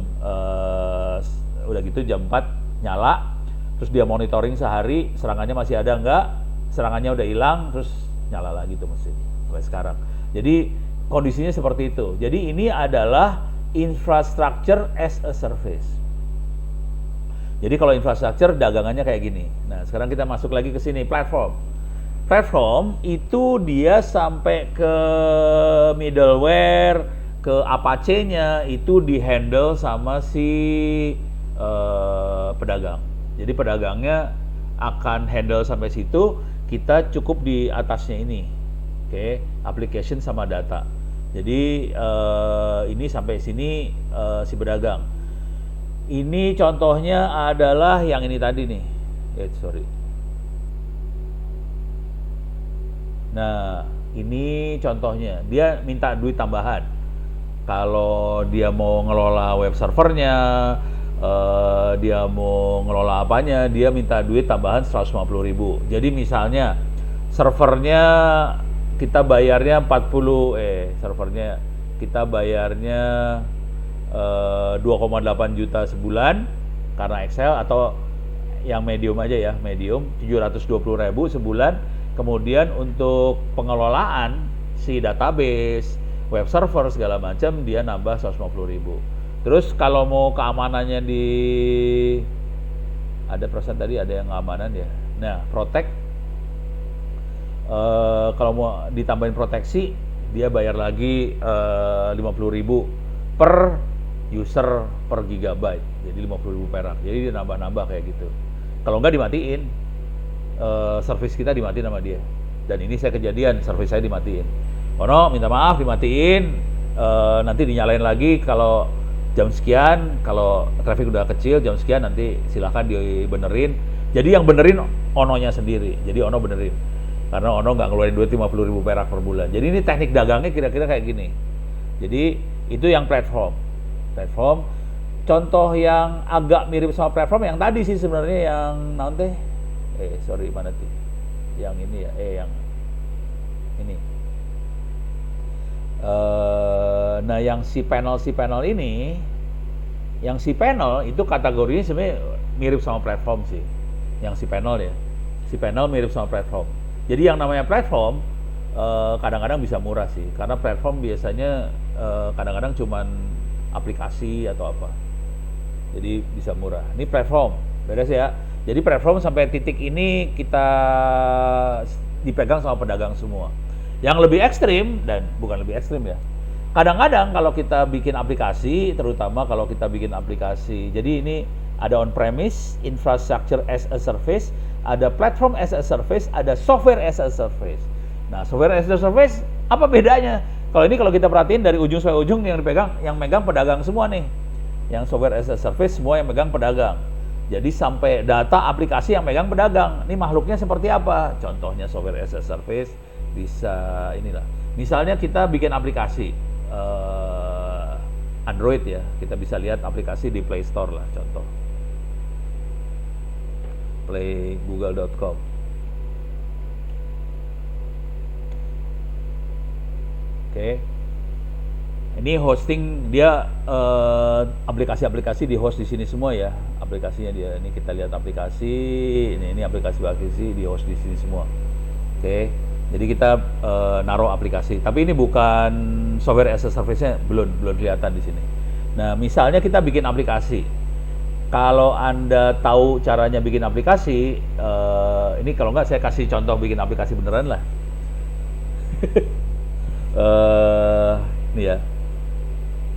4 nyala, terus dia monitoring sehari, serangannya masih ada enggak, serangannya udah hilang, terus nyala lagi tuh mesin sampai sekarang. Jadi kondisinya seperti itu. Jadi ini adalah infrastructure as a service. Jadi kalau infrastructure dagangannya kayak gini. Nah, sekarang kita masuk lagi ke sini, platform. Platform itu dia sampai ke middleware, ke Apache-nya itu di-handle sama si pedagang. Jadi pedagangnya akan handle sampai situ, kita cukup di atasnya ini. Oke, application sama data. Jadi ini sampai sini si pedagang. Ini contohnya adalah yang ini tadi nih. Sorry. Nah, ini contohnya. Dia minta duit tambahan. Kalau dia mau ngelola web servernya, dia mau ngelola apanya, dia minta duit tambahan 150.000. Jadi misalnya servernya kita bayarnya 40, servernya kita bayarnya 2,8 juta sebulan karena Excel, atau yang medium aja ya, medium 720.000 sebulan. Kemudian untuk pengelolaan si database, web server segala macam dia nambah 150.000. Terus kalau mau keamanannya ada persen tadi ada yang keamanan ya. Nah, protect kalau mau ditambahin proteksi dia bayar lagi 50.000 per user per gigabyte, jadi 50.000 perak. Jadi dia nambah-nambah kayak gitu. Kalau nggak dimatiin, service kita dimatiin sama dia. Dan ini saya kejadian, service saya dimatiin. Ono minta maaf dimatiin, nanti dinyalain lagi kalau jam sekian, kalau traffic udah kecil jam sekian nanti silakan dibenerin. Jadi yang benerin Ononya sendiri, jadi Ono benerin. Karena Ono nggak ngeluarin duit 50.000 perak per bulan. Jadi ini teknik dagangnya kira-kira kayak gini. Jadi itu yang platform. Contoh yang agak mirip sama platform yang tadi sih sebenarnya, yang nanti mana sih? Yang ini ya, yang ini. Nah, yang si panel ini, yang si panel itu kategorinya sebenarnya mirip sama platform sih. Yang si panel ya, si panel mirip sama platform. Jadi yang namanya platform kadang-kadang bisa murah sih, karena platform biasanya kadang-kadang cuman aplikasi atau apa. Jadi bisa murah. Ini platform, beres ya. Jadi platform sampai titik ini kita dipegang sama pedagang semua. Yang lebih ekstrim, dan bukan lebih ekstrim ya, kadang-kadang kalau kita bikin aplikasi, terutama kalau kita bikin aplikasi, jadi ini ada on-premise, infrastructure as a service, ada platform as a service, ada software as a service. Nah, software as a service apa bedanya? Kalau ini kalau kita perhatiin dari ujung sampai ujung yang megang pedagang semua nih. Yang software as a service semua yang megang pedagang. Jadi sampai data aplikasi yang megang pedagang. Ini makhluknya seperti apa? Contohnya software as a service bisa inilah. Misalnya kita bikin aplikasi Android ya, kita bisa lihat aplikasi di Play Store lah, contoh. Playgoogle.com. Oke. Ini hosting dia, aplikasi-aplikasi di host di sini semua ya, aplikasinya dia. Ini kita lihat aplikasi, ini aplikasi di host di sini semua. Oke. Jadi kita naruh aplikasi, tapi ini bukan software as a service-nya, belum kelihatan di sini. Nah, misalnya kita bikin aplikasi. Kalau Anda tahu caranya bikin aplikasi, ini kalau nggak saya kasih contoh bikin aplikasi beneran lah. Ini ya.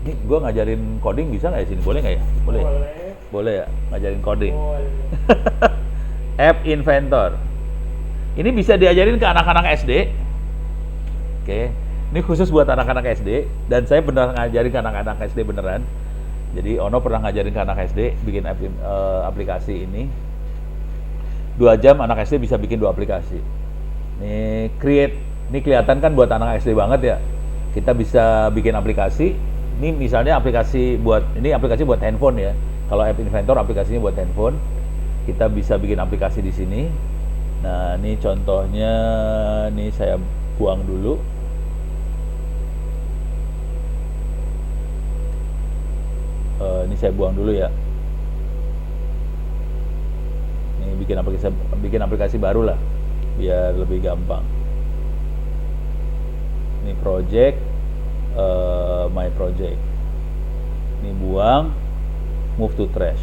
Ini gue ngajarin coding bisa nggak ya sini? Boleh nggak ya? Boleh. Boleh ya, ngajarin coding. App Inventor. Ini bisa diajarin ke anak-anak SD. Oke. Ini khusus buat anak-anak SD, dan saya benar ngajarin ke anak-anak SD beneran. Jadi Ono pernah ngajarin ke anak SD bikin aplikasi ini. 2 jam anak SD bisa bikin 2 aplikasi. Ini create. Ini kelihatan kan buat anak SD banget ya. Kita bisa bikin aplikasi. Ini misalnya aplikasi buat handphone ya. Kalau App Inventor aplikasinya buat handphone. Kita bisa bikin aplikasi di sini. Nah, ini contohnya, ini saya buang dulu. Ini saya buang dulu ya. Ini bikin aplikasi baru lah, biar lebih gampang. Ini project, my project. Ini buang, move to trash.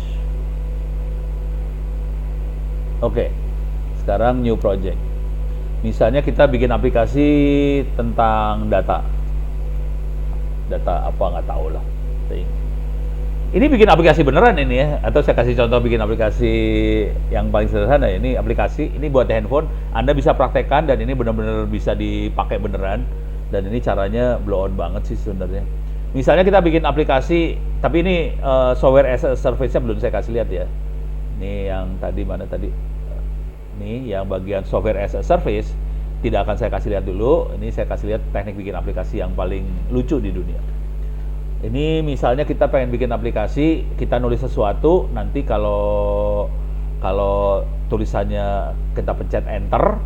Oke. Sekarang new project. Misalnya kita bikin aplikasi tentang data apa nggak tahu lah. Ini bikin aplikasi beneran ini ya, atau saya kasih contoh bikin aplikasi yang paling sederhana. Ini aplikasi, ini buat handphone, Anda bisa praktekkan dan ini benar-benar bisa dipakai beneran. Dan ini caranya blow on banget sih sebenarnya. Misalnya kita bikin aplikasi, tapi ini software as a service-nya belum saya kasih lihat ya. Ini yang tadi mana tadi? Ini yang bagian software as a service tidak akan saya kasih lihat dulu. Ini saya kasih lihat teknik bikin aplikasi yang paling lucu di dunia. Ini misalnya kita pengen bikin aplikasi, kita nulis sesuatu, nanti kalau kalau tulisannya kita pencet enter,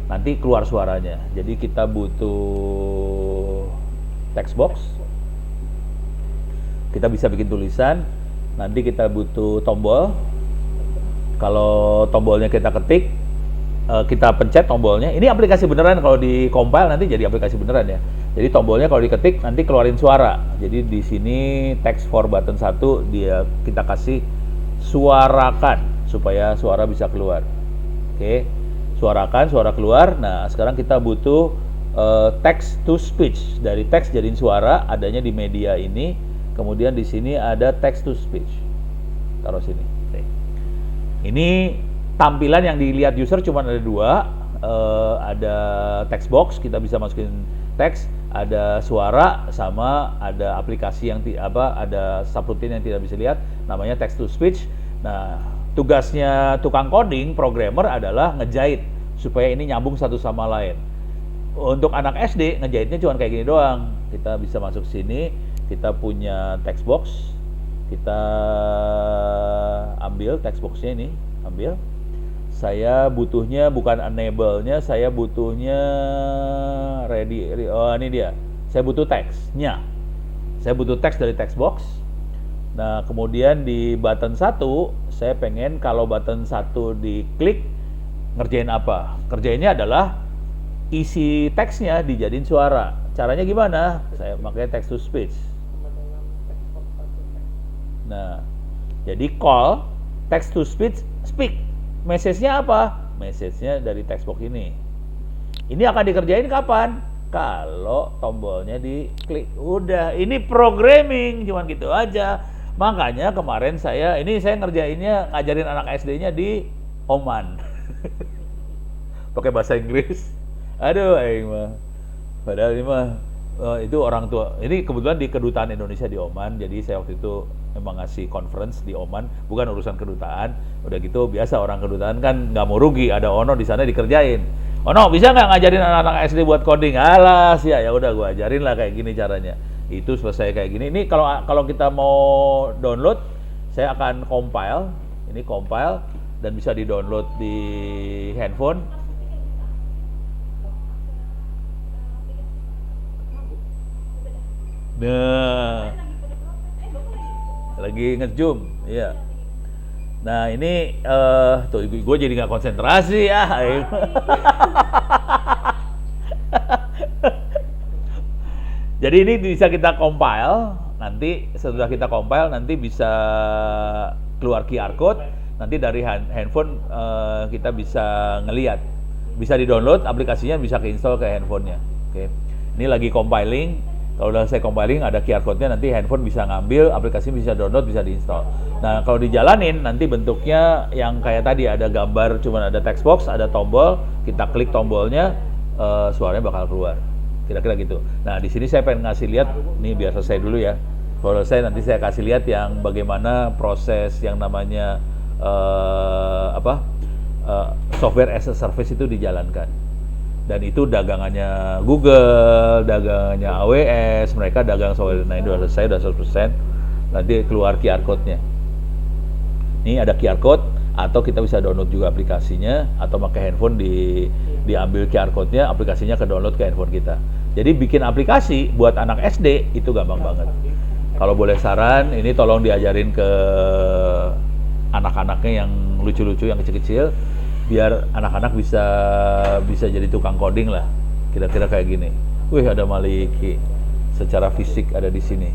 nanti keluar suaranya. Jadi kita butuh text box, kita bisa bikin tulisan, nanti kita butuh tombol. Kalau tombolnya kita ketik, kita pencet tombolnya. Ini aplikasi beneran, kalau di compile nanti jadi aplikasi beneran ya. Jadi tombolnya kalau diketik nanti keluarin suara. Jadi di sini text for button 1 dia kita kasih suarakan supaya suara bisa keluar. Oke. Suarakan, suara keluar. Nah, sekarang kita butuh text to speech. Dari teks jadiin suara, adanya di media ini. Kemudian di sini ada text to speech. Taruh sini. Oke. Ini tampilan yang dilihat user cuma ada dua, ada text box, kita bisa masukin teks, ada suara, sama ada aplikasi yang ada subroutine yang tidak bisa lihat, namanya text to speech. Nah, tugasnya tukang coding, programmer adalah ngejahit supaya ini nyambung satu sama lain. Untuk anak SD ngejahitnya cuma kayak gini doang. Kita bisa masuk sini, kita punya text box, kita ambil text boxnya ini, ambil. Saya butuhnya bukan enable-nya, saya butuhnya ready. Oh, ini dia. Saya butuh teksnya. Saya butuh teks dari text box. Nah, kemudian di button 1, saya pengen kalau button 1 diklik, ngerjain apa? Kerjainnya adalah isi teksnya dijadiin suara. Caranya gimana? Saya pakai text to speech. Nah, jadi call text to speech, speak. Message-nya apa? Message-nya dari text box ini. Ini akan dikerjain kapan? Kalau tombolnya diklik. Udah, ini programming, cuman gitu aja. Makanya kemarin saya ngerjainnya, ngajarin anak SD-nya di Oman. Pakai bahasa Inggris. Aduh, aing mah. Padahal ini mah itu orang tua. Ini kebetulan di kedutaan Indonesia di Oman. Jadi saya waktu itu memang ngasih conference di Oman, bukan urusan kedutaan. Udah gitu biasa orang kedutaan kan nggak mau rugi, ada Ono di sana dikerjain. Ono bisa nggak ngajarin anak-anak SD buat coding? Alah sih ya udah gua ajarin lah kayak gini caranya. Itu selesai kayak gini. Ini kalau kita mau download, saya akan compile. Ini compile dan bisa di-download di handphone. Nah, lagi nge-zoom, iya. Nah ini tuh gue jadi nggak konsentrasi ya. Jadi ini bisa kita compile, nanti setelah kita compile nanti bisa keluar QR code, nanti dari handphone kita bisa ngelihat, bisa di-download aplikasinya, bisa ke-install ke handphonenya. Oke. Ini lagi compiling. Kalau udah saya compiling ada QR code-nya, nanti handphone bisa ngambil, aplikasi bisa download, bisa diinstal. Nah, kalau dijalanin nanti bentuknya yang kayak tadi, ada gambar, cuman ada text box, ada tombol, kita klik tombolnya, suaranya bakal keluar. Kira-kira gitu. Nah, di sini saya pengen ngasih lihat, nih biar selesai dulu ya. Kalau selesai nanti saya kasih lihat yang bagaimana proses yang namanya software as a service itu dijalankan. Dan itu dagangannya Google, dagangannya AWS, mereka dagang software. Nah, ini udah selesai, udah 100%. Nanti keluar QR code-nya. Ini ada QR code, atau kita bisa download juga aplikasinya, atau pakai handphone diambil QR code-nya, aplikasinya ke download ke handphone kita. Jadi bikin aplikasi buat anak SD itu gampang banget. Kalau boleh saran, ini tolong diajarin ke anak-anaknya yang lucu-lucu, yang kecil-kecil, biar anak-anak bisa jadi tukang coding lah, kira-kira kayak gini. Wih, ada Maliki, secara fisik ada di sini.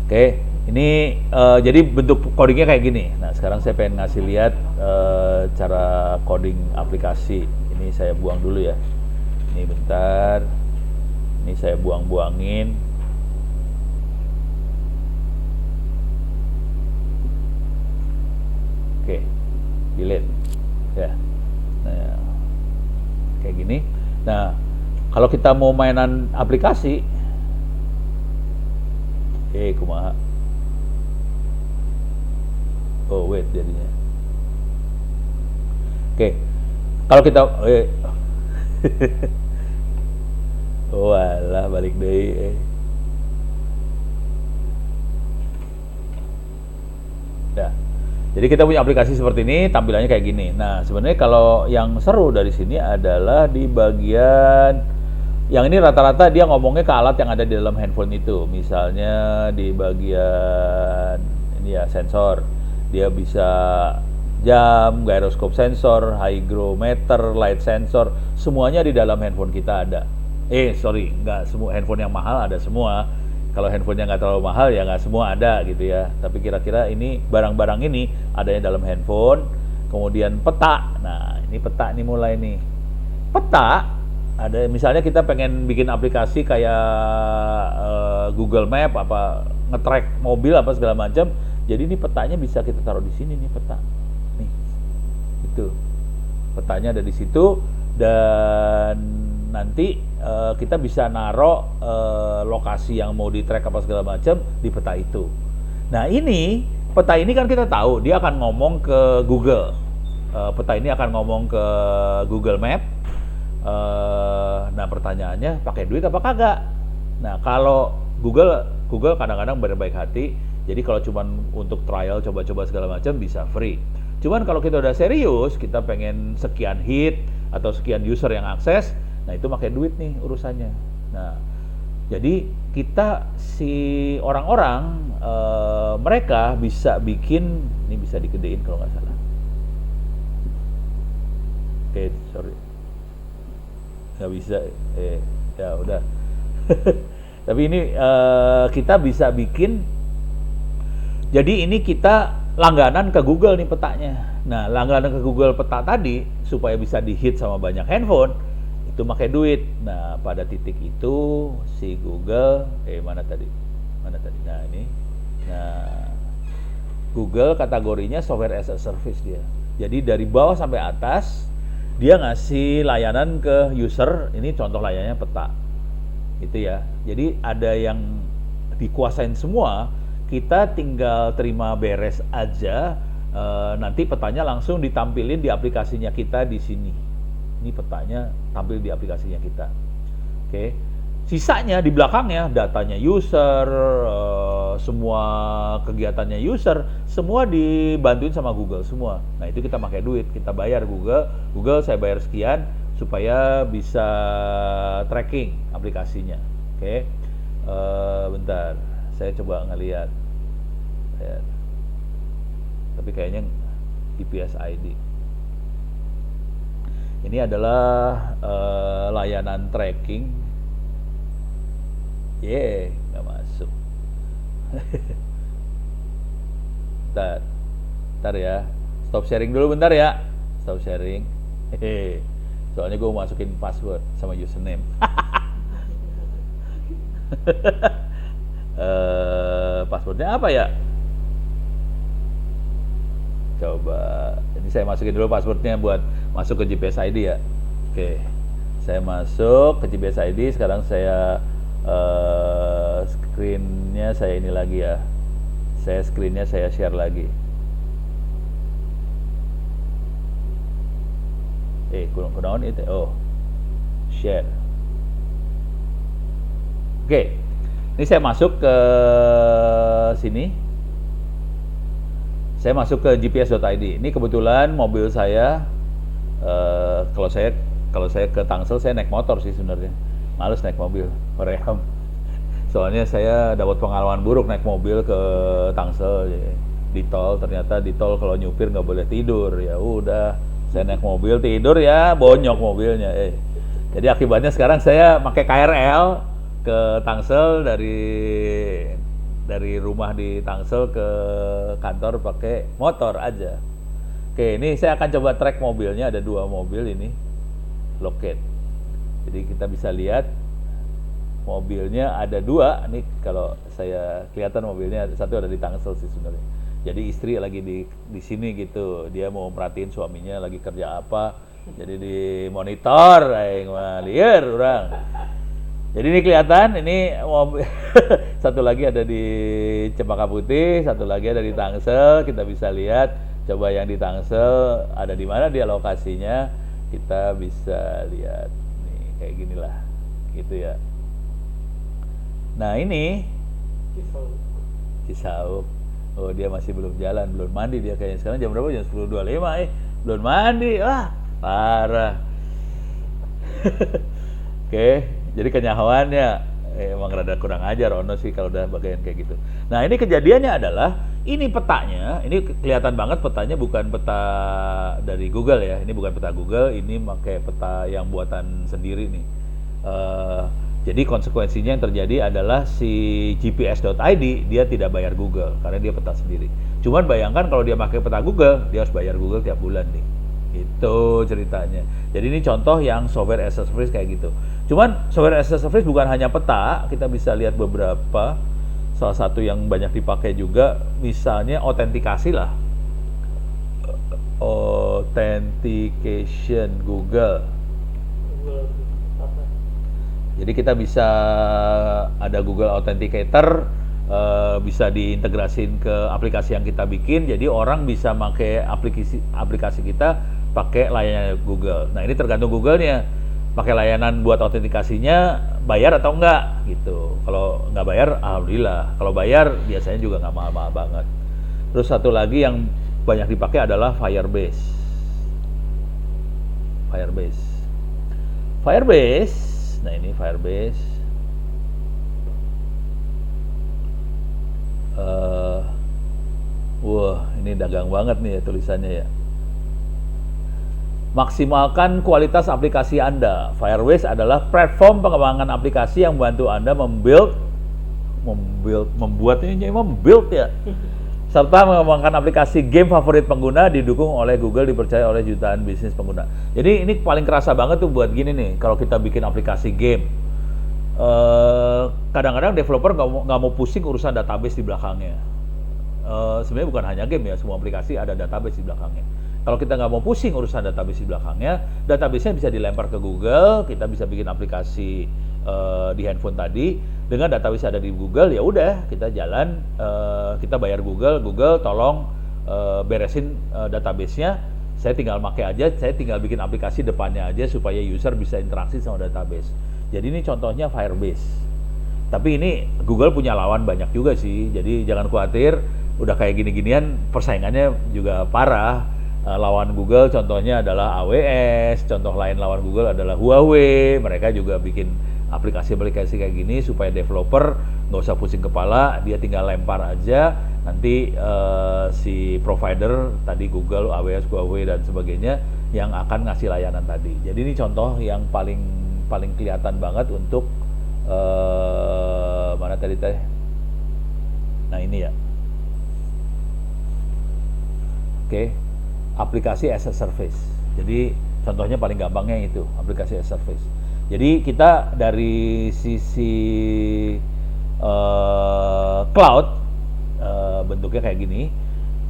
Oke, ini jadi bentuk codingnya kayak gini. Nah, sekarang saya pengen ngasih lihat cara coding aplikasi. Ini saya buang dulu ya. Ini bentar. Ini saya buang-buangin. Oke. Delete ya. Nah, kayak gini. Nah, kalau kita mau mainan aplikasi, kumaha. Oh wait, jadinya. Oke, kalau kita walah balik deh. Jadi kita punya aplikasi seperti ini, tampilannya kayak gini. Nah, sebenarnya kalau yang seru dari sini adalah di bagian yang ini rata-rata dia ngomongnya ke alat yang ada di dalam handphone itu. Misalnya di bagian ini ya sensor, dia bisa jam, gyroscope sensor, hygrometer, light sensor, semuanya di dalam handphone kita ada. Nggak semua handphone yang mahal ada semua. Kalau handphonenya nggak terlalu mahal ya nggak semua ada gitu ya. Tapi kira-kira ini barang-barang ini adanya dalam handphone. Kemudian peta. Nah ini peta nih mulai nih. Peta ada misalnya kita pengen bikin aplikasi kayak Google Map apa nge-track mobil apa segala macam. Jadi ini petanya bisa kita taruh di sini nih peta. Nih. Itu. Petanya ada di situ dan nanti kita bisa naruh lokasi yang mau di track apa segala macam di peta itu. Nah ini peta ini kan kita tahu dia akan ngomong ke Google. Peta ini akan ngomong ke Google Map. Nah pertanyaannya pakai duit apa kagak? Nah kalau Google kadang-kadang berbaik hati. Jadi kalau cuma untuk trial coba-coba segala macam bisa free. Cuman kalau kita udah serius, kita pengen sekian hit atau sekian user yang akses, nah itu pakai duit nih urusannya. Nah, jadi kita si orang-orang mereka bisa bikin, ini bisa digedein kalau nggak salah. Oke, sorry, nggak bisa. Ya udah. Tapi ini kita bisa bikin. Jadi ini kita langganan ke Google nih petanya. Nah, langganan ke Google peta tadi supaya bisa di-hit sama banyak handphone itu pakai duit. Nah, pada titik itu si Google mana tadi? Nah, ini. Nah, Google kategorinya software as a service dia. Jadi dari bawah sampai atas dia ngasih layanan ke user. Ini contoh layanannya peta. Gitu ya. Jadi ada yang dikuasain semua, kita tinggal terima beres aja. Nanti petanya langsung ditampilin di aplikasinya kita di sini. Ini petanya tampil di aplikasinya kita. Oke. Sisanya di belakangnya datanya user, semua kegiatannya user, semua dibantuin sama Google semua. Nah, itu kita pakai duit, kita bayar Google. Google saya bayar sekian supaya bisa tracking aplikasinya. Oke. Bentar. Saya coba ngelihat. Tapi kayaknya GPS ID. Ini adalah layanan tracking. Nggak masuk. Bentar ya. Stop sharing dulu bentar ya. Stop sharing. Soalnya gue mau masukin password sama username. Passwordnya apa ya? Coba, ini saya masukin dulu passwordnya buat masuk ke GPS ID ya. Oke, saya masuk ke GPS ID. Sekarang saya screen-nya saya ini lagi ya. Screen-nya saya share lagi. Kunaon itu? Share. Oke. Ini saya masuk ke sini. Saya masuk ke gps.id. Ini kebetulan mobil saya. Kalau saya ke Tangsel saya naik motor sih sebenarnya. Males naik mobil, mereham. Soalnya saya dapat pengalaman buruk naik mobil ke Tangsel di tol. Ternyata di tol kalau nyupir nggak boleh tidur. Ya udah, saya naik mobil tidur ya bonyok mobilnya. Jadi akibatnya sekarang saya pakai KRL ke Tangsel, dari rumah di Tangsel ke kantor pakai motor aja. Oke, ini saya akan coba track mobilnya. Ada 2 mobil ini, locate. Jadi kita bisa lihat mobilnya ada 2. Nih kalau saya kelihatan mobilnya satu ada di Tangsel sih sebenarnya. Jadi istri lagi di sini gitu. Dia mau merhatiin suaminya lagi kerja apa. Jadi di monitor, liar orang. Jadi ini kelihatan, ini mobil satu lagi ada di Cempaka Putih, satu lagi ada di Tangsel. Kita bisa lihat, coba yang di Tangsel ada di mana dia lokasinya, kita bisa lihat nih kayak ginilah, gitu ya. Nah ini Cisauk. Oh dia masih belum jalan, belum mandi dia kayaknya. Sekarang jam berapa? Jam 10.25 belum mandi. Wah, parah. Oke, jadi kenyawaannya emang rada kurang ajar Ono sih kalau udah bagian kayak gitu. Nah ini kejadiannya adalah ini petanya, ini kelihatan banget petanya bukan peta dari Google ya, ini bukan peta Google, ini pakai peta yang buatan sendiri nih. Jadi konsekuensinya yang terjadi adalah si GPS.id dia tidak bayar Google karena dia peta sendiri. Cuman bayangkan kalau dia pakai peta Google, dia harus bayar Google tiap bulan nih. Itu ceritanya. Jadi ini contoh yang software as a service kayak gitu. Cuman software as a service bukan hanya peta, kita bisa lihat beberapa. Salah satu yang banyak dipakai juga misalnya autentikasi lah. Authentication Google. Google apa? Jadi kita bisa ada Google Authenticator, bisa diintegrasin ke aplikasi yang kita bikin. Jadi orang bisa pakai aplikasi kita pakai layanan Google. Nah ini tergantung Google-nya. Pakai layanan buat autentikasinya bayar atau enggak gitu. Kalau nggak bayar, alhamdulillah. Kalau bayar biasanya juga nggak mahal-mahal banget. Terus satu lagi yang banyak dipakai adalah Firebase. Nah ini Firebase. Wah ini dagang banget nih ya tulisannya ya. Maksimalkan kualitas aplikasi Anda. Firebase adalah platform pengembangan aplikasi yang membantu Anda membuat ya, serta mengembangkan aplikasi game favorit pengguna, didukung oleh Google, dipercaya oleh jutaan bisnis pengguna. Jadi ini paling kerasa banget tuh buat gini nih, kalau kita bikin aplikasi game. Kadang-kadang developer nggak mau pusing urusan database di belakangnya. Sebenarnya bukan hanya game ya, semua aplikasi ada database di belakangnya. Kalau kita nggak mau pusing urusan database di belakangnya, database-nya bisa dilempar ke Google, kita bisa bikin aplikasi di handphone tadi dengan database ada di Google, ya udah kita jalan, kita bayar Google tolong beresin database-nya, saya tinggal pakai aja, saya tinggal bikin aplikasi depannya aja supaya user bisa interaksi sama database. Jadi ini contohnya Firebase. Tapi ini Google punya lawan banyak juga sih, jadi jangan khawatir, udah kayak gini-ginian persaingannya juga parah. Lawan Google contohnya adalah AWS, contoh lain lawan Google adalah Huawei, mereka juga bikin aplikasi-aplikasi kayak gini supaya developer nggak usah pusing kepala, dia tinggal lempar aja, nanti si provider tadi Google, AWS, Huawei dan sebagainya yang akan ngasih layanan tadi. Jadi ini contoh yang paling kelihatan banget untuk mana tadi teh? Nah ini ya. Oke. Aplikasi as a service. Jadi contohnya paling gampangnya itu aplikasi as a service. Jadi kita dari sisi cloud bentuknya kayak gini.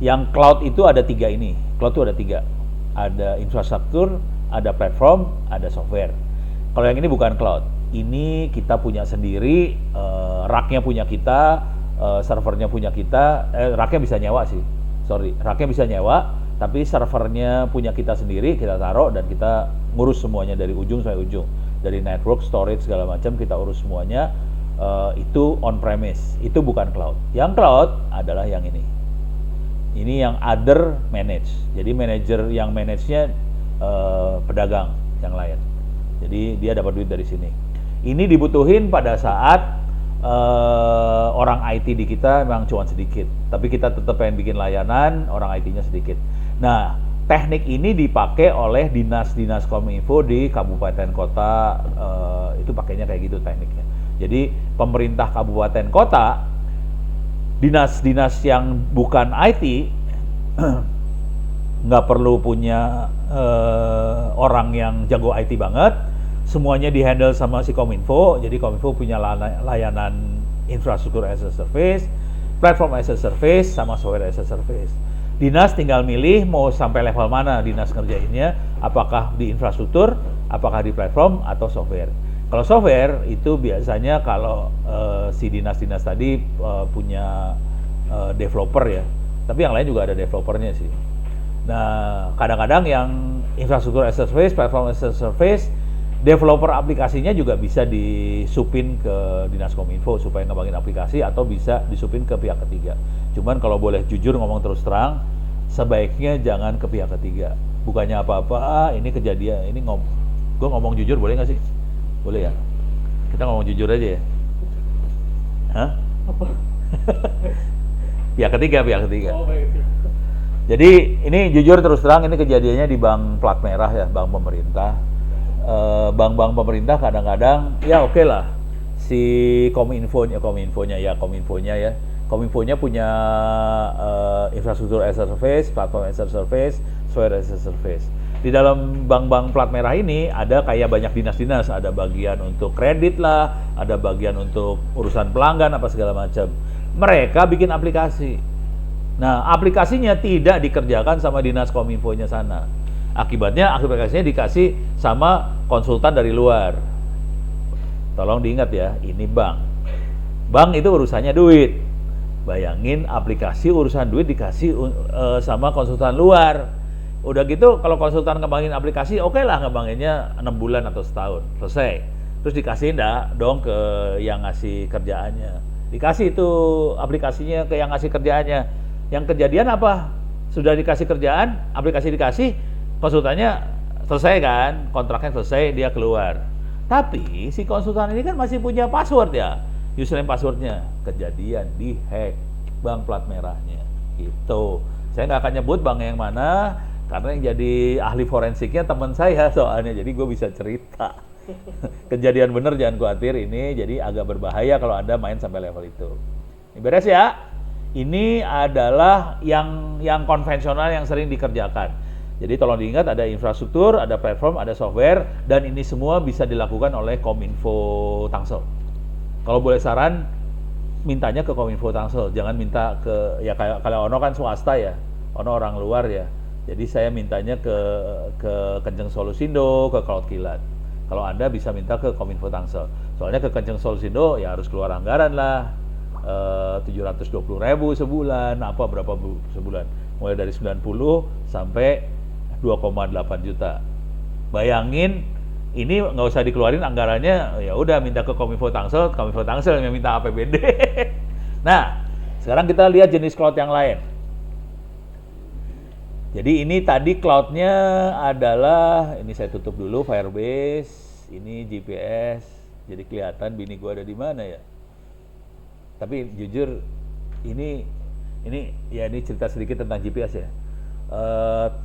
Yang cloud itu ada tiga ini. Cloud itu ada tiga. Ada infrastruktur, ada platform, ada software. Kalau yang ini bukan cloud. Ini kita punya sendiri. Racknya punya kita, servernya punya kita. Racknya bisa nyewa sih. Racknya bisa nyewa. Tapi servernya punya kita sendiri, kita taruh dan kita ngurus semuanya dari ujung sampai ujung. Dari network, storage, segala macam kita urus semuanya. Itu on-premise, itu bukan cloud. Yang cloud adalah yang ini. Ini yang other manage. Jadi manajer yang manage-nya pedagang yang lain. Jadi dia dapat duit dari sini. Ini dibutuhin pada saat orang IT di kita memang cuma sedikit. Tapi kita tetap pengen bikin layanan, orang IT-nya sedikit. Nah, teknik ini dipakai oleh dinas-dinas kominfo di kabupaten kota, itu pakainya kayak gitu tekniknya. Jadi pemerintah kabupaten kota, dinas-dinas yang bukan IT, nggak perlu punya orang yang jago IT banget, semuanya dihandle sama si kominfo. Jadi kominfo punya layanan infrastruktur as a service, platform as a service, sama software as a service. Dinas tinggal milih mau sampai level mana dinas ngerjainnya, apakah di infrastruktur, apakah di platform, atau software. Kalau software itu biasanya kalau si dinas-dinas tadi punya developer ya, tapi yang lain juga ada developernya sih. Nah, kadang-kadang yang infrastruktur as a service, platform as a service, Developer aplikasinya juga bisa disupin ke Dinas Kominfo supaya ngembangin aplikasi atau bisa disupin ke pihak ketiga. Cuman kalau boleh jujur ngomong terus terang, sebaiknya jangan ke pihak ketiga. Bukannya apa-apa, ini kejadian, gue ngomong jujur boleh nggak sih? Boleh ya? Kita ngomong jujur aja ya? Hah? Apa? Pihak ketiga. Oh, baik. Jadi ini jujur terus terang, ini kejadiannya di bank plat merah ya, bank pemerintah. Bank-bank pemerintah kadang-kadang ya oke lah si Kominfonya punya infrastruktur as a service, platform as a service, software as a service. Di dalam bank-bank plat merah ini ada kayak banyak dinas-dinas, ada bagian untuk kredit lah, ada bagian untuk urusan pelanggan apa segala macam. Mereka bikin aplikasi. Nah, aplikasinya tidak dikerjakan sama dinas Kominfonya sana. Akibatnya aplikasinya dikasih sama konsultan dari luar. Tolong diingat ya, ini bank. Bank itu urusannya duit. Bayangin aplikasi urusan duit dikasih sama konsultan luar. Udah gitu kalau konsultan ngembangin aplikasi, oke lah ngembanginnya 6 bulan atau setahun, selesai. Terus dikasih dong ke yang ngasih kerjaannya. Dikasih itu aplikasinya ke yang ngasih kerjaannya. Yang kejadian apa? Sudah dikasih kerjaan, aplikasi dikasih, konsultannya selesai kan, kontraknya selesai, dia keluar. Tapi si konsultan ini kan masih punya password ya, username passwordnya. Kejadian dihack bank plat merahnya. Gitu. Saya nggak akan nyebut bank yang mana, karena yang jadi ahli forensiknya teman saya soalnya, jadi gue bisa cerita. Kejadian bener, jangan khawatir ini, jadi agak berbahaya kalau Anda main sampai level itu. Ini beres ya. Ini adalah yang konvensional yang sering dikerjakan. Jadi tolong diingat, ada infrastruktur, ada platform, ada software, dan ini semua bisa dilakukan oleh Kominfo Tangsel. Kalau boleh saran, mintanya ke Kominfo Tangsel, jangan minta ke, ya kayak kalau Ono kan swasta ya, Ono orang luar ya. Jadi saya mintanya ke Kanjeng Solusindo, ke Cloud Kilat. Kalau Anda bisa minta ke Kominfo Tangsel. Soalnya ke Kanjeng Solusindo ya harus keluar anggaran lah. 720.000 sebulan, apa berapa sebulan? Mulai dari 90 sampai 2,8 juta. Bayangin, ini nggak usah dikeluarin anggarannya, ya udah minta ke Kominfo Tangsel yang minta APBD. Nah, sekarang kita lihat jenis cloud yang lain. Jadi ini tadi cloudnya adalah, ini saya tutup dulu, Firebase, ini GPS, jadi kelihatan bini gua ada di mana ya. Tapi jujur, ini cerita sedikit tentang GPS ya.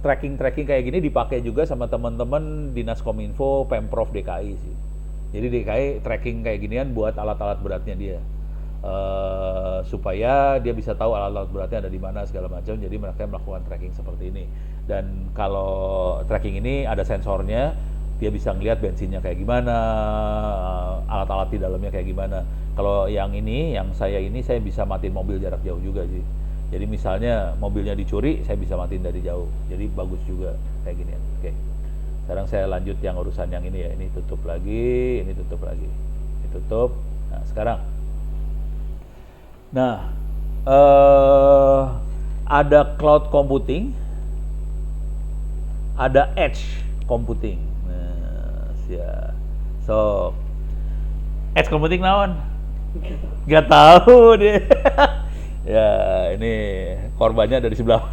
Tracking kayak gini dipakai juga sama teman-teman Dinas Kominfo, Pemprov DKI sih. Jadi DKI tracking kayak ginian buat alat-alat beratnya dia. Supaya dia bisa tahu alat-alat beratnya ada di mana segala macam. Jadi mereka melakukan tracking seperti ini. Dan kalau tracking ini ada sensornya, dia bisa ngelihat bensinnya kayak gimana, alat-alat di dalamnya kayak gimana. Kalau yang saya bisa matiin mobil jarak jauh juga sih. Jadi misalnya mobilnya dicuri, saya bisa matiin dari jauh. Jadi bagus juga kayak gini. Oke. Sekarang saya lanjut yang urusan yang ini ya. Ini tutup lagi, ini tutup lagi. Ini tutup. Nah, sekarang. Nah, ada cloud computing, ada edge computing. Nah, so edge computing naon? Gak tahu deh. Ya, ini korbannya ada di sebelah.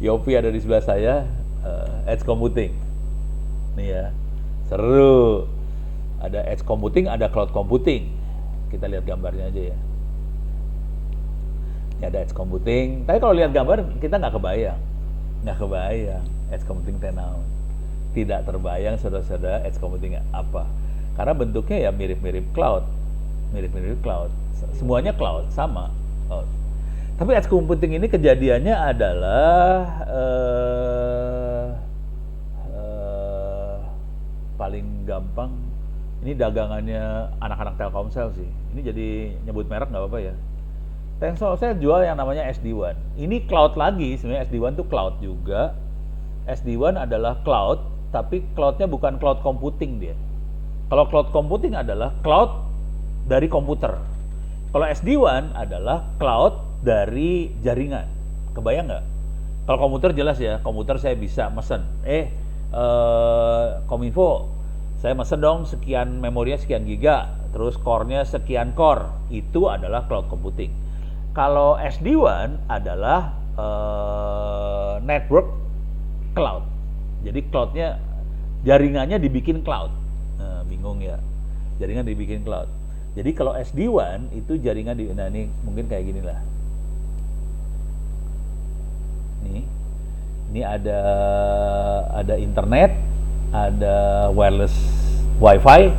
Yopi ada di sebelah saya. Edge computing. Nih ya, seru. Ada edge computing, ada cloud computing. Kita lihat gambarnya aja ya. Ini ada edge computing. Tapi kalau lihat gambar kita nggak kebayang edge computing tenaun. Tidak terbayang saudara-saudara edge computing apa. Karena bentuknya ya mirip-mirip cloud. Semuanya cloud, sama cloud. Tapi edge computing ini kejadiannya adalah paling gampang. Ini dagangannya anak-anak Telkomsel sih. Ini jadi nyebut merek nggak apa-apa ya. Telkomsel jual yang namanya SD-WAN. Ini cloud lagi, sebenarnya SD-WAN itu cloud juga. SD-WAN adalah cloud, tapi cloudnya bukan cloud computing dia. Kalau cloud computing adalah cloud dari komputer. Kalau SD-WAN adalah cloud dari jaringan. Kebayang nggak? Kalau komputer jelas ya, komputer saya bisa mesen. Kominfo, Saya mesen dong sekian memorinya sekian giga, terus core-nya sekian core. Itu adalah cloud computing. Kalau SD-WAN adalah network cloud. Jadi cloud-nya, jaringannya dibikin cloud. Nah, bingung ya. Jaringan dibikin cloud. Jadi kalau SD-WAN itu jaringan nah ini mungkin kayak gini lah. Ini ada internet, ada wireless wifi,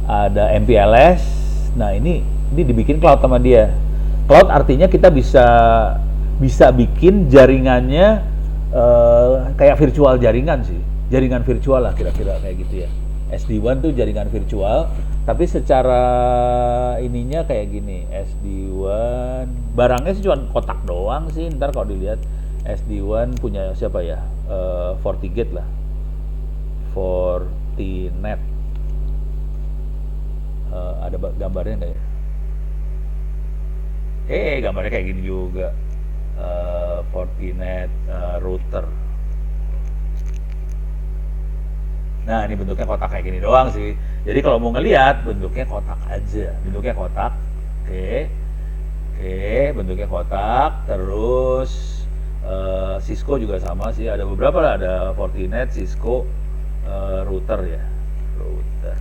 ada MPLS. Nah ini dibikin cloud sama dia. Cloud artinya kita bisa bikin jaringannya kayak virtual jaringan sih, jaringan virtual lah kira-kira kayak gitu ya. SD-WAN tuh jaringan virtual, tapi secara ininya kayak gini. SD-WAN barangnya sih cuma kotak doang sih. Ntar kalau dilihat SD-WAN punya siapa ya? FortiGate lah, Fortinet. Ada gambarnya nggak ya? Gambarnya kayak gini juga. Fortinet router. Nah, ini bentuknya kotak kayak gini doang sih. Jadi kalau mau ngelihat bentuknya kotak aja. Bentuknya kotak. Oke, bentuknya kotak. Terus Cisco juga sama sih. Ada beberapa lah. Ada Fortinet, Cisco, router ya. Router.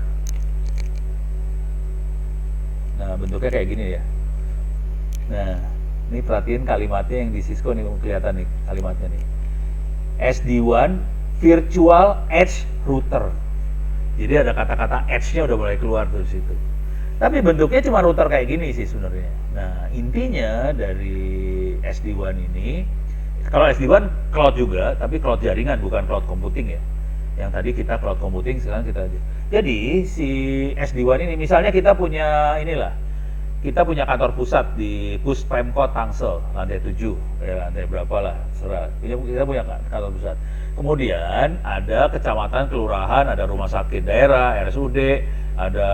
Nah, bentuknya kayak gini ya. Nah, ini perhatiin kalimatnya yang di Cisco nih, kelihatan nih kalimatnya nih. SD-WAN Virtual Edge Router. Jadi ada kata-kata edge-nya udah mulai keluar tuh situ. Tapi bentuknya cuma router kayak gini sih sebenarnya. Nah, intinya dari SD-WAN ini, kalau SD-WAN cloud juga, tapi cloud jaringan bukan cloud computing ya. Yang tadi kita cloud computing, sekarang kita jadi si SD-WAN ini misalnya kita punya kita punya kantor pusat di Puspemkot Tangsel, lantai 7, lantai berapa lah, serah. Kita punya kantor pusat. Kemudian ada kecamatan, kelurahan, ada rumah sakit daerah, RSUD, ada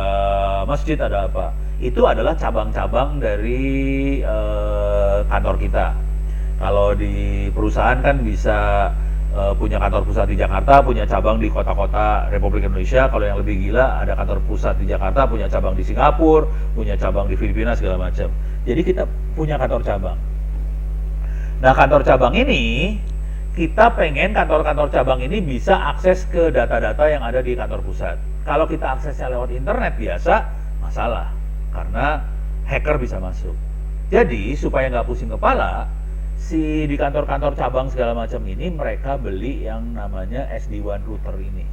masjid, ada apa. Itu adalah cabang-cabang dari kantor kita. Kalau di perusahaan kan bisa punya kantor pusat di Jakarta, punya cabang di kota-kota Republik Indonesia. Kalau yang lebih gila, ada kantor pusat di Jakarta, punya cabang di Singapura, punya cabang di Filipina, segala macam. Jadi kita punya kantor cabang. Nah, kantor cabang ini, kita pengen kantor-kantor cabang ini bisa akses ke data-data yang ada di kantor pusat. Kalau kita aksesnya lewat internet biasa, masalah. Karena hacker bisa masuk. Jadi, supaya nggak pusing kepala, di kantor-kantor cabang segala macam ini mereka beli yang namanya SD-WAN router ini.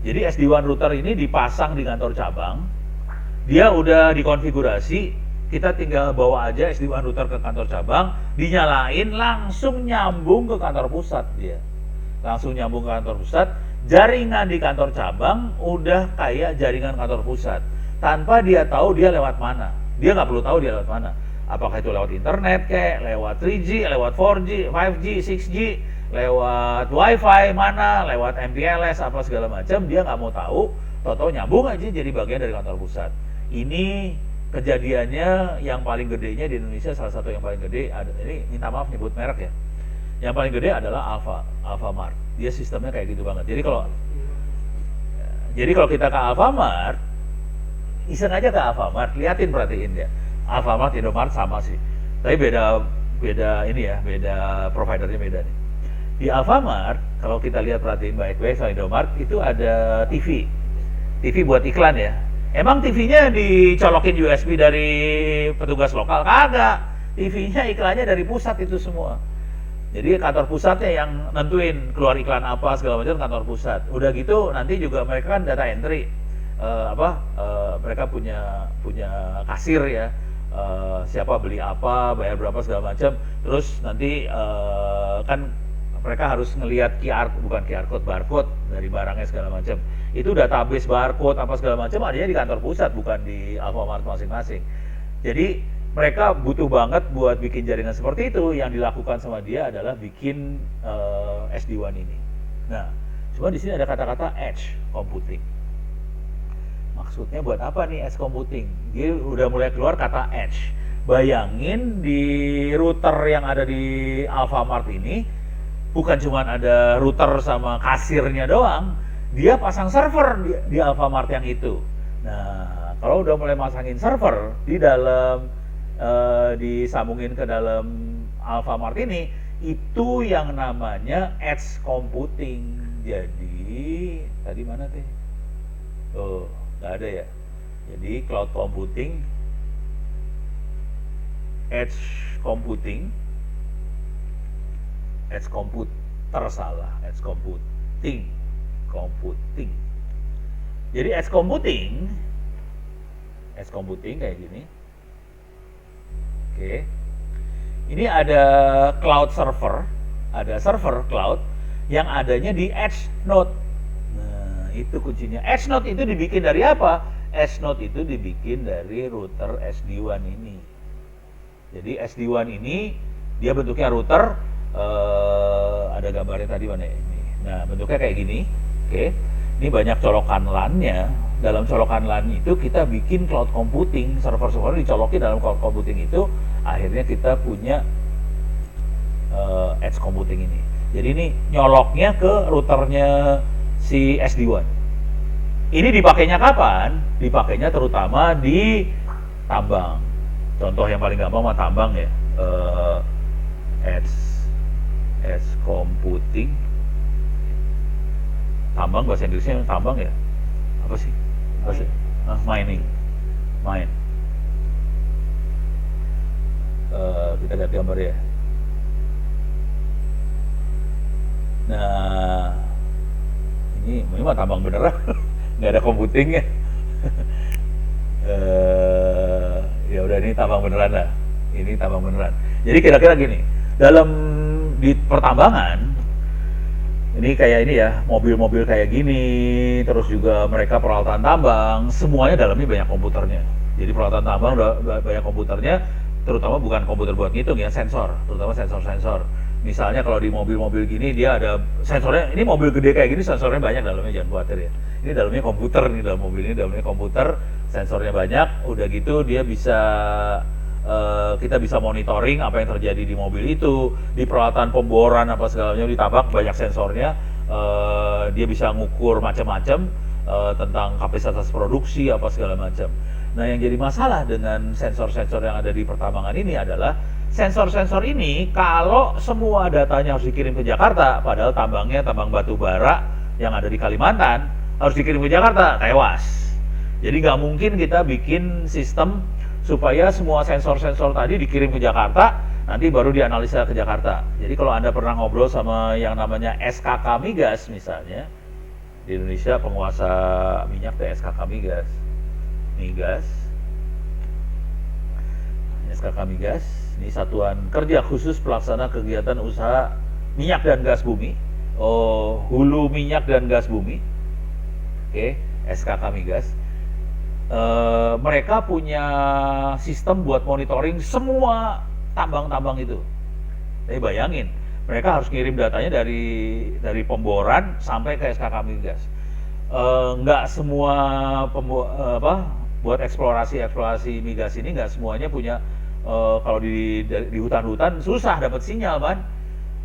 Jadi SD-WAN router ini dipasang di kantor cabang, dia udah dikonfigurasi, kita tinggal bawa aja SD-WAN router ke kantor cabang, dinyalain langsung nyambung ke kantor pusat dia. Langsung nyambung ke kantor pusat, jaringan di kantor cabang udah kayak jaringan kantor pusat. Tanpa dia tahu dia lewat mana. Dia nggak perlu tahu dia lewat mana. Apakah itu lewat internet kayak, lewat 3G, lewat 4G, 5G, 6G, lewat Wi-Fi mana, lewat MPLS, apa segala macam, dia nggak mau tahu, tahu-tahu nyambung aja jadi bagian dari kantor pusat. Ini kejadiannya yang paling gedenya di Indonesia, salah satu yang paling gede, ini minta maaf nyebut merek ya, yang paling gede adalah Alfamart. Dia sistemnya kayak gitu banget. Jadi kalau kita ke Alfamart, iseng aja ke Alfamart, perhatiin dia. Alfamart, Indomart sama sih, tapi beda ini ya, beda providernya beda nih. Di Alfamart, kalau kita lihat perhatiin baik-baik sama Indomart, itu ada TV buat iklan ya. Emang TV-nya dicolokin USB dari petugas lokal? Kagak, TV-nya iklannya dari pusat itu semua. Jadi kantor pusatnya yang nentuin keluar iklan apa segala macam, kantor pusat. Udah gitu nanti juga mereka kan data entry, mereka punya kasir ya. Siapa beli apa, bayar berapa segala macam. Terus nanti kan mereka harus ngelihat bukan QR code, barcode dari barangnya segala macam. Itu database barcode apa segala macam adanya di kantor pusat, bukan di Alfamart masing-masing. Jadi mereka butuh banget buat bikin jaringan seperti itu. Yang dilakukan sama dia adalah bikin SD-WAN ini. Nah, cuma di sini ada kata-kata edge computing. Maksudnya buat apa nih edge computing? Dia udah mulai keluar kata edge. Bayangin di router yang ada di Alfamart ini bukan cuma ada router sama kasirnya doang. dia pasang server di Alfamart yang itu. Nah, kalau udah mulai masangin server di dalam disambungin ke dalam Alfamart ini, itu yang namanya edge computing. Jadi tadi mana teh? Oh, nggak ada ya. Jadi cloud computing, edge computing, edge computer salah, edge computing. Jadi edge computing kayak gini. Oke. Ini ada cloud server, ada server cloud yang adanya di edge node. Nah, itu kuncinya. Edge node itu dibikin dari apa? Edge node itu dibikin dari router SD-WAN ini. Jadi SD-WAN ini dia bentuknya router, ada gambarnya tadi mana ini. Nah, bentuknya kayak gini. Oke. Ini banyak colokan LAN-nya. Dalam colokan LAN itu kita bikin cloud computing, server-server dicolokin dalam cloud computing itu, akhirnya kita punya edge computing ini. Jadi ini nyoloknya ke routernya si SD-WAN. Ini dipakainya kapan? Dipakainya terutama di tambang. Contoh yang paling gampang mah tambang ya. Edge computing. Tambang bahasa Inggrisnya tambang ya? Apa sih? Mining. Mine. Kita lihat gambar ya. Nah, ini mah tambang beneran, nggak ada computingnya. Ya udah, ini tambang beneran lah. Ini tambang beneran. Jadi kira-kira gini, di pertambangan ini kayak ini ya, mobil-mobil kayak gini, terus juga mereka peralatan tambang, semuanya dalamnya banyak komputernya. Jadi peralatan tambang udah banyak komputernya, terutama bukan komputer buat ngitung ya, sensor, terutama sensor-sensor. Misalnya kalau di mobil-mobil gini dia ada sensornya, ini mobil gede kayak gini sensornya banyak dalamnya, jangan khawatir ya. Ini dalamnya komputer nih, dalam mobil ini dalamnya komputer, sensornya banyak, udah gitu dia bisa kita bisa monitoring apa yang terjadi di mobil itu, di peralatan pemboran apa segalanya di tabak banyak sensornya, dia bisa ngukur macam-macam tentang kapasitas produksi apa segala macam. Nah, yang jadi masalah dengan sensor-sensor yang ada di pertambangan ini adalah sensor-sensor ini kalau semua datanya harus dikirim ke Jakarta, padahal tambangnya tambang batu bara yang ada di Kalimantan harus dikirim ke Jakarta, tewas. Jadi nggak mungkin kita bikin sistem supaya semua sensor-sensor tadi dikirim ke Jakarta, nanti baru dianalisa ke Jakarta. Jadi kalau Anda pernah ngobrol sama yang namanya SKK Migas misalnya, di Indonesia penguasa minyak teh SKK Migas. SKK Migas, ini Satuan Kerja Khusus Pelaksana Kegiatan Usaha Minyak dan Gas Bumi. Hulu Minyak dan Gas Bumi. Oke, SKK Migas. Mereka punya sistem buat monitoring semua tambang-tambang itu. Tapi bayangin, mereka harus ngirim datanya dari pemboran sampai ke SKK Migas. Nggak semua buat eksplorasi migas ini nggak semuanya punya. Kalau di hutan-hutan susah dapat sinyal, kan.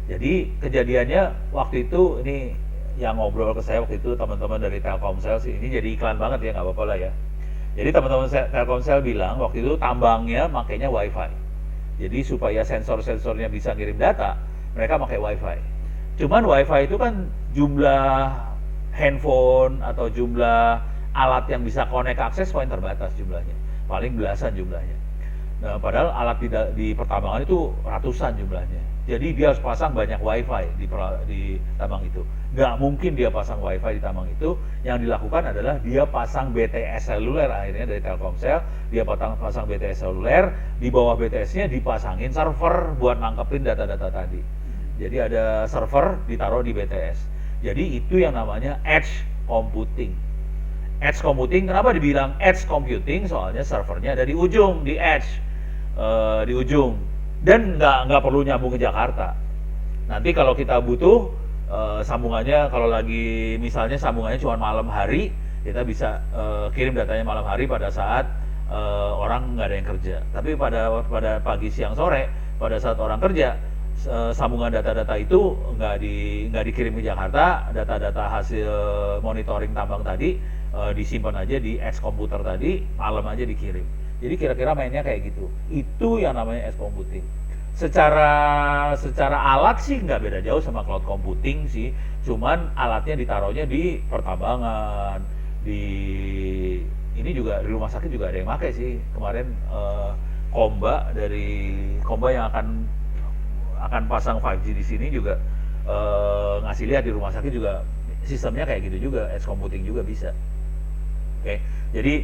Jadi kejadiannya waktu itu, ini yang ngobrol ke saya waktu itu teman-teman dari Telkomsel sih, ini jadi iklan banget ya, nggak apa-apa lah ya. Jadi teman-teman Telkomsel bilang waktu itu tambangnya makainya WiFi. Jadi supaya sensor-sensornya bisa ngirim data, mereka pakai WiFi. Cuman WiFi itu kan jumlah handphone atau jumlah alat yang bisa connect akses paling terbatas jumlahnya, paling belasan jumlahnya. Nah, padahal alat di pertambangan itu ratusan jumlahnya. Jadi dia harus pasang banyak WiFi di tambang itu. Nggak mungkin dia pasang WiFi di tambang itu. Yang dilakukan adalah dia pasang BTS seluler, akhirnya dari Telkomsel dia pasang BTS seluler, di bawah BTS-nya dipasangin server buat nangkepin data-data tadi. Jadi ada server ditaruh di BTS. Jadi itu yang namanya edge computing. Edge computing, kenapa dibilang edge computing? Soalnya servernya ada di ujung, di edge, di ujung, dan nggak perlu nyambung ke Jakarta. Nanti kalau kita butuh sambungannya, kalau lagi misalnya sambungannya cuma malam hari, kita bisa kirim datanya malam hari pada saat orang nggak ada yang kerja. Tapi pada pagi, siang, sore, pada saat orang kerja, sambungan data-data itu nggak dikirim ke Jakarta, data-data hasil monitoring tambang tadi disimpan aja di edge komputer tadi, malam aja dikirim. Jadi kira-kira mainnya kayak gitu. Itu yang namanya edge computing. Secara alat sih nggak beda jauh sama cloud computing sih, cuman alatnya ditaruhnya di pertambangan, di ini juga di rumah sakit juga ada yang pakai sih. Kemarin Komba yang akan pasang 5G di sini juga ngasih lihat di rumah sakit juga sistemnya kayak gitu juga, edge computing juga bisa. Oke, jadi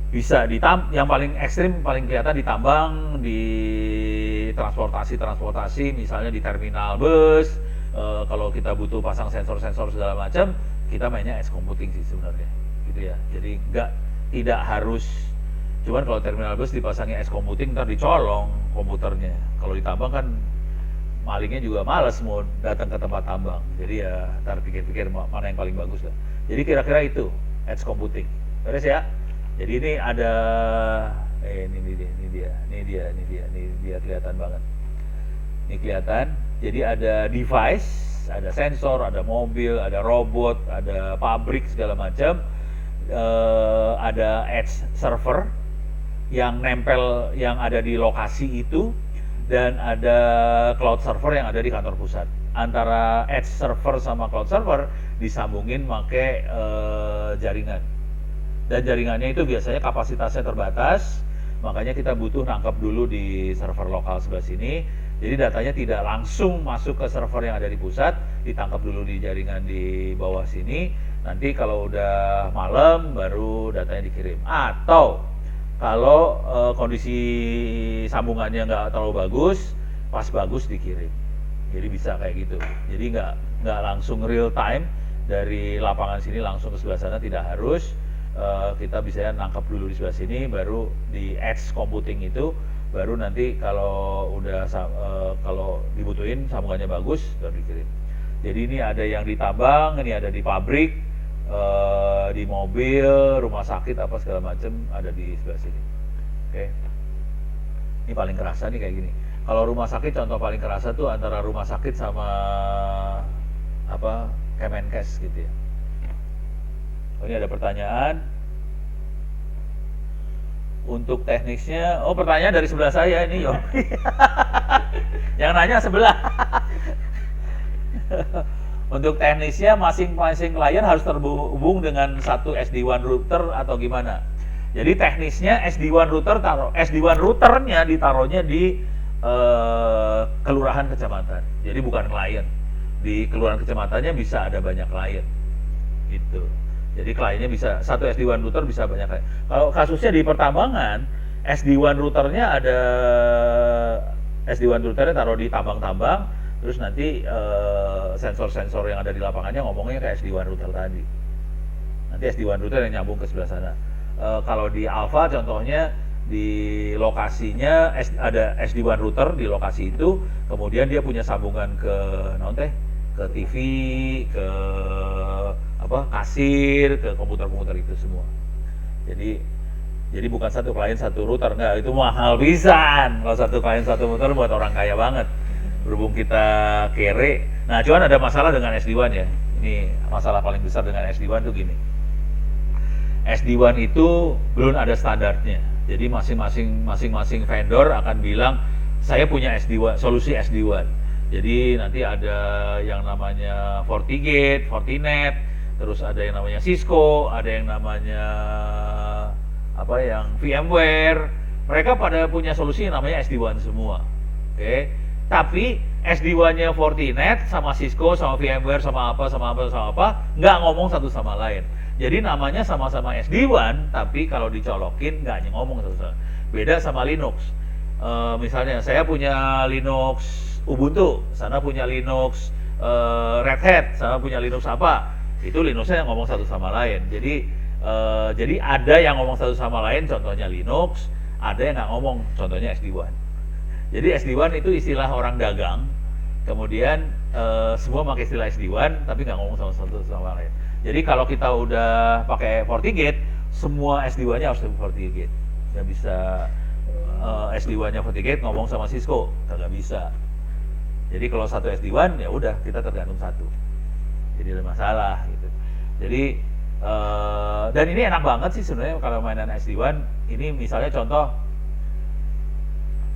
bisa yang paling ekstrim paling kelihatan di tambang, di transportasi tidak di terminal bus. Kalau kita butuh pasang sensor-sensor segala macam, kita mainnya edge computing sih sebenarnya, gitu ya. Jadi tidak harus, cuman kalau terminal bus dipasangnya edge computing ntar dicolong komputernya. Kalau di tambang kan malingnya juga males mau datang ke tempat tambang, jadi ya ntar pikir-pikir mana yang paling bagus lah. Jadi kira-kira itu edge computing, beres ya. Jadi ini ada ini dia kelihatan banget. Ini kelihatan. Jadi ada device, ada sensor, ada mobil, ada robot, ada pabrik segala macam. Ada edge server yang nempel yang ada di lokasi itu, dan ada cloud server yang ada di kantor pusat. Antara edge server sama cloud server disambungin pakai jaringan. Dan jaringannya itu biasanya kapasitasnya terbatas, makanya kita butuh nangkap dulu di server lokal sebelah sini. Jadi datanya tidak langsung masuk ke server yang ada di pusat, ditangkap dulu di jaringan di bawah sini. Nanti kalau udah malam baru datanya dikirim. Atau kalau kondisi sambungannya nggak terlalu bagus, pas bagus dikirim. Jadi bisa kayak gitu. Jadi nggak langsung real time dari lapangan sini langsung ke sebelah sana, tidak harus. Kita bisa nangkap dulu di sebelah sini, baru di edge computing itu, baru nanti kalau udah kalau dibutuhin sambungannya bagus baru dikirim. Jadi ini ada yang di tambang, ini ada di pabrik, di mobil, rumah sakit apa segala macam ada di sebelah sini. Oke. Ini paling kerasa nih kayak gini. Kalau rumah sakit contoh paling kerasa tuh antara rumah sakit sama Kemenkes gitu ya. Oh, ini ada pertanyaan. Untuk teknisnya, pertanyaan dari sebelah saya ini, Yopi. Yang nanya sebelah. Untuk teknisnya masing-masing klien harus terhubung dengan satu SD-WAN router atau gimana? Jadi teknisnya SD-WAN routernya ditaruhnya di kelurahan kecamatan. Jadi bukan klien. Di kelurahan kecamatannya bisa ada banyak klien. Gitu. Jadi kliennya bisa satu SD-WAN router bisa banyak klien. Kalau kasusnya di pertambangan, SD-WAN routernya ada SD-WAN routernya taruh di tambang-tambang, terus nanti sensor-sensor yang ada di lapangannya ngomongnya ke SD-WAN router tadi. Nanti SD-WAN router yang nyambung ke sebelah sana. Kalau di Alfa contohnya di lokasinya ada SD-WAN router di lokasi itu, kemudian dia punya sambungan ke ke TV, ke kasir, ke komputer-komputer itu semua. Jadi bukan satu klien satu router, enggak, itu mahal pisan. Kalau satu klien satu router buat orang kaya banget. Berhubung kita kere. Nah, cuman ada masalah dengan SD-WAN ya. Ini masalah paling besar dengan SD-WAN tuh gini. SD-WAN itu belum ada standarnya. Jadi masing-masing vendor akan bilang saya punya SD-WAN, solusi SD-WAN. Jadi nanti ada yang namanya FortiGate, Fortinet, terus ada yang namanya Cisco, ada yang namanya yang VMware. Mereka pada punya solusi yang namanya SD-WAN semua. Oke. Tapi SD-WAN-nya Fortinet sama Cisco sama VMware sama apa nggak ngomong satu sama lain. Jadi namanya sama-sama SD-WAN, tapi kalau dicolokin nggak ngomong satu sama lain. Beda sama Linux. Misalnya saya punya Linux Ubuntu, sana punya Linux Red Hat, sana punya Linux apa, itu Linuxnya yang ngomong satu sama lain. Jadi ada yang ngomong satu sama lain, contohnya Linux, ada yang nggak ngomong, contohnya SD-WAN. Jadi SD-WAN itu istilah orang dagang, kemudian semua pakai istilah SD-WAN, tapi nggak ngomong sama satu sama lain. Jadi kalau kita udah pakai FortiGate, semua SD-WAN-nya harus pakai FortiGate. Nggak bisa SD-WAN-nya FortiGate ngomong sama Cisco, nggak bisa. Jadi kalau satu SD-WAN ya udah kita tergantung satu. Jadi ada masalah gitu. Jadi dan ini enak banget sih sebenarnya kalau mainan SD-WAN. Ini misalnya contoh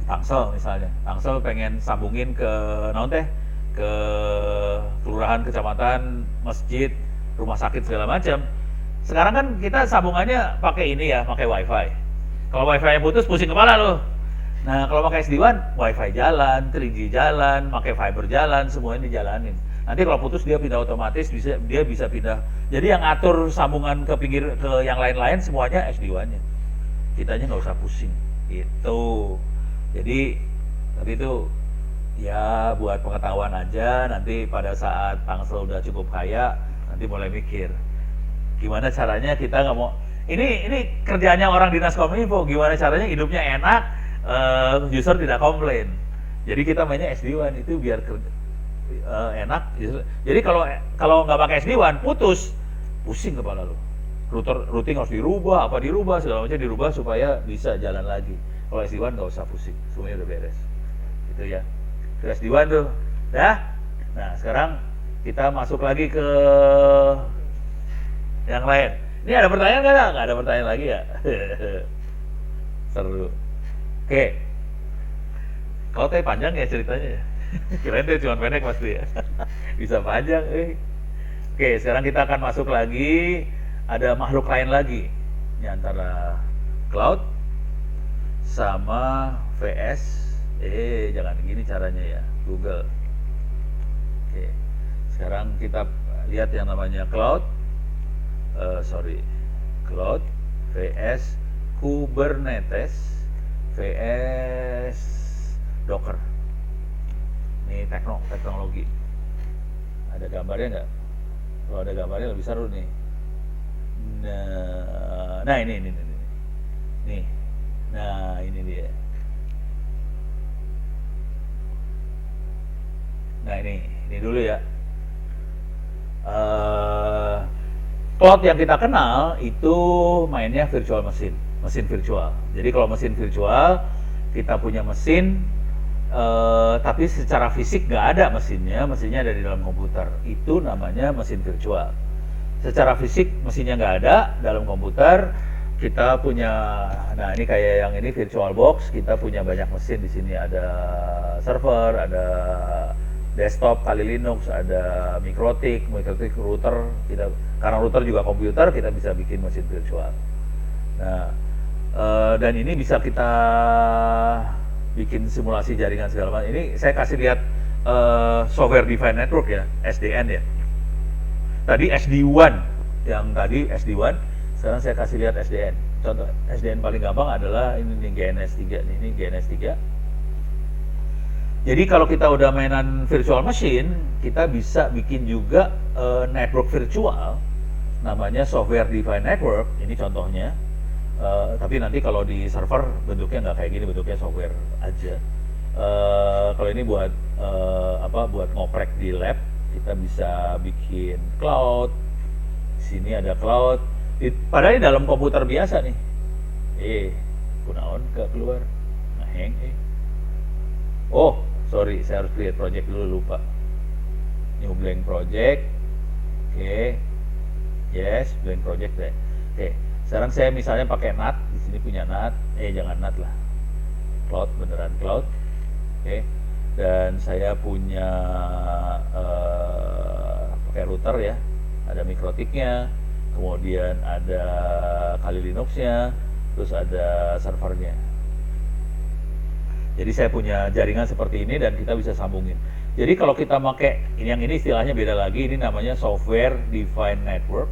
Tangsel misalnya. Tangsel pengen sambungin ke naon teh, ke kelurahan, kecamatan, masjid, rumah sakit segala macam. Sekarang kan kita sambungannya pakai ini ya, pakai WiFi. Kalau WiFi-nya putus pusing kepala loh. Nah, kalau pakai SD-WAN, WiFi jalan, 3G jalan, pakai fiber jalan, semuanya dijalanin. Nanti kalau putus dia pindah otomatis, dia bisa pindah. Jadi yang atur sambungan ke pinggir ke yang lain-lain semuanya SD-WAN-nya. Kitanya nggak usah pusing. Itu. Jadi tapi itu ya buat pengetahuan aja. Nanti pada saat Tangsel udah cukup kaya, nanti mulai mikir gimana caranya kita nggak mau. Ini kerjanya orang dinas kominfo. Gimana caranya hidupnya enak, user tidak komplain. Jadi kita mainnya SD-WAN itu biar enak. Jadi kalau nggak pakai SD-WAN putus, pusing kepala lo. Routing harus dirubah, segala macam dirubah supaya bisa jalan lagi. Kalau SD-WAN nggak usah pusing, semuanya udah beres. Itu ya. Itu SD-WAN tuh, dah. Nah sekarang kita masuk lagi ke yang lain. Ini ada pertanyaan nggak? Nggak ada pertanyaan lagi ya? Seru. Oke. Kalau teh panjang ya ceritanya ya. Kirain teh cuma pendek pasti ya. Bisa panjang. Oke, sekarang kita akan masuk lagi. Ada makhluk lain lagi. Ini antara cloud sama VS. Jangan gini caranya ya, Google. Oke. Sekarang kita lihat yang namanya cloud. Cloud VS Kubernetes VS Docker. Ini teknologi. Ada gambarnya nggak? Kalau ada gambarnya lebih seru nih. Nah ini. Nih. Nah ini dia. Nah ini dulu ya. Cloud yang kita kenal itu mainnya virtual mesin virtual. Jadi kalau mesin virtual kita punya mesin, tapi secara fisik nggak ada mesinnya ada di dalam komputer. Itu namanya mesin virtual. Secara fisik mesinnya nggak ada dalam komputer. Kita punya, nah ini kayak yang ini virtual box. Kita punya banyak mesin di sini. Ada server, ada desktop kali Linux, ada mikrotik router. Karena router juga komputer, kita bisa bikin mesin virtual. Nah, dan ini bisa kita bikin simulasi jaringan segala macam. Ini saya kasih lihat software defined network ya, SDN ya. Tadi SD-WAN, yang tadi SD-WAN. Sekarang saya kasih lihat SDN. Contoh SDN paling gampang adalah ini GNS3 nih, ini GNS3. Jadi kalau kita udah mainan virtual machine, kita bisa bikin juga network virtual, namanya software defined network. Ini contohnya. Tapi nanti kalau di server bentuknya nggak kayak gini, bentuknya software aja. Kalau ini buat buat ngoprek di lab, kita bisa bikin cloud. Di sini ada cloud. Padahal ini dalam komputer biasa nih. Kunaon keluar. Ngeheng. Oh, sorry, saya harus create project dulu, lupa. New blank project. Oke. Yes, blank project deh. Oke. Sekarang saya misalnya pakai NAT, di sini punya NAT. Jangan NAT lah. Cloud, beneran cloud. Oke. Dan saya punya pakai router ya. Ada mikrotiknya, kemudian ada kali Linux-nya, terus ada servernya. Jadi saya punya jaringan seperti ini dan kita bisa sambungin. Jadi kalau kita pakai yang ini istilahnya beda lagi, ini namanya software defined network.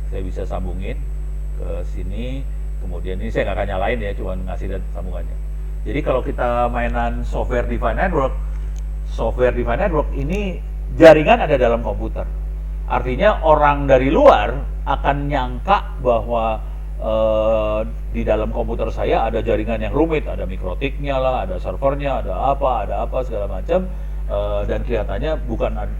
Saya bisa sambungin ke sini, kemudian ini saya nggak akan nyalain ya, cuma ngasih lihat sambungannya. Jadi kalau kita mainan software defined network ini jaringan ada dalam komputer. Artinya orang dari luar akan nyangka bahwa di dalam komputer saya ada jaringan yang rumit, ada mikrotiknya lah, ada servernya, ada apa segala macam, dan kelihatannya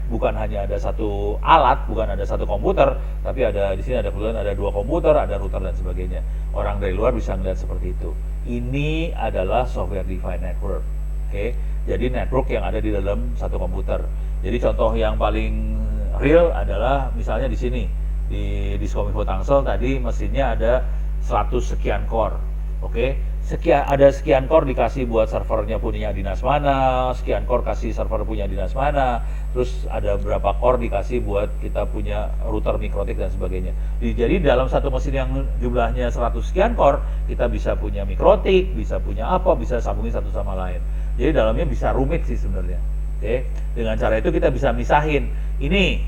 bukan hanya ada satu alat, bukan ada satu komputer, tapi ada di sini ada dua komputer, ada router dan sebagainya. Orang dari luar bisa melihat seperti itu. Ini adalah software defined network, Oke, jadi network yang ada di dalam satu komputer. Jadi contoh yang paling real adalah misalnya di sini di Diskominfo Tangsel tadi mesinnya ada 100 sekian core. Oke, ada sekian core dikasih buat servernya punya dinas mana, sekian core kasih server punya dinas mana, terus ada berapa core dikasih buat kita punya router mikrotik dan sebagainya. Jadi dalam satu mesin yang jumlahnya 100 sekian core, kita bisa punya mikrotik, bisa punya apa, bisa sambungin satu sama lain. Jadi dalamnya bisa rumit sih sebenarnya. Oke, dengan cara itu kita bisa misahin. Ini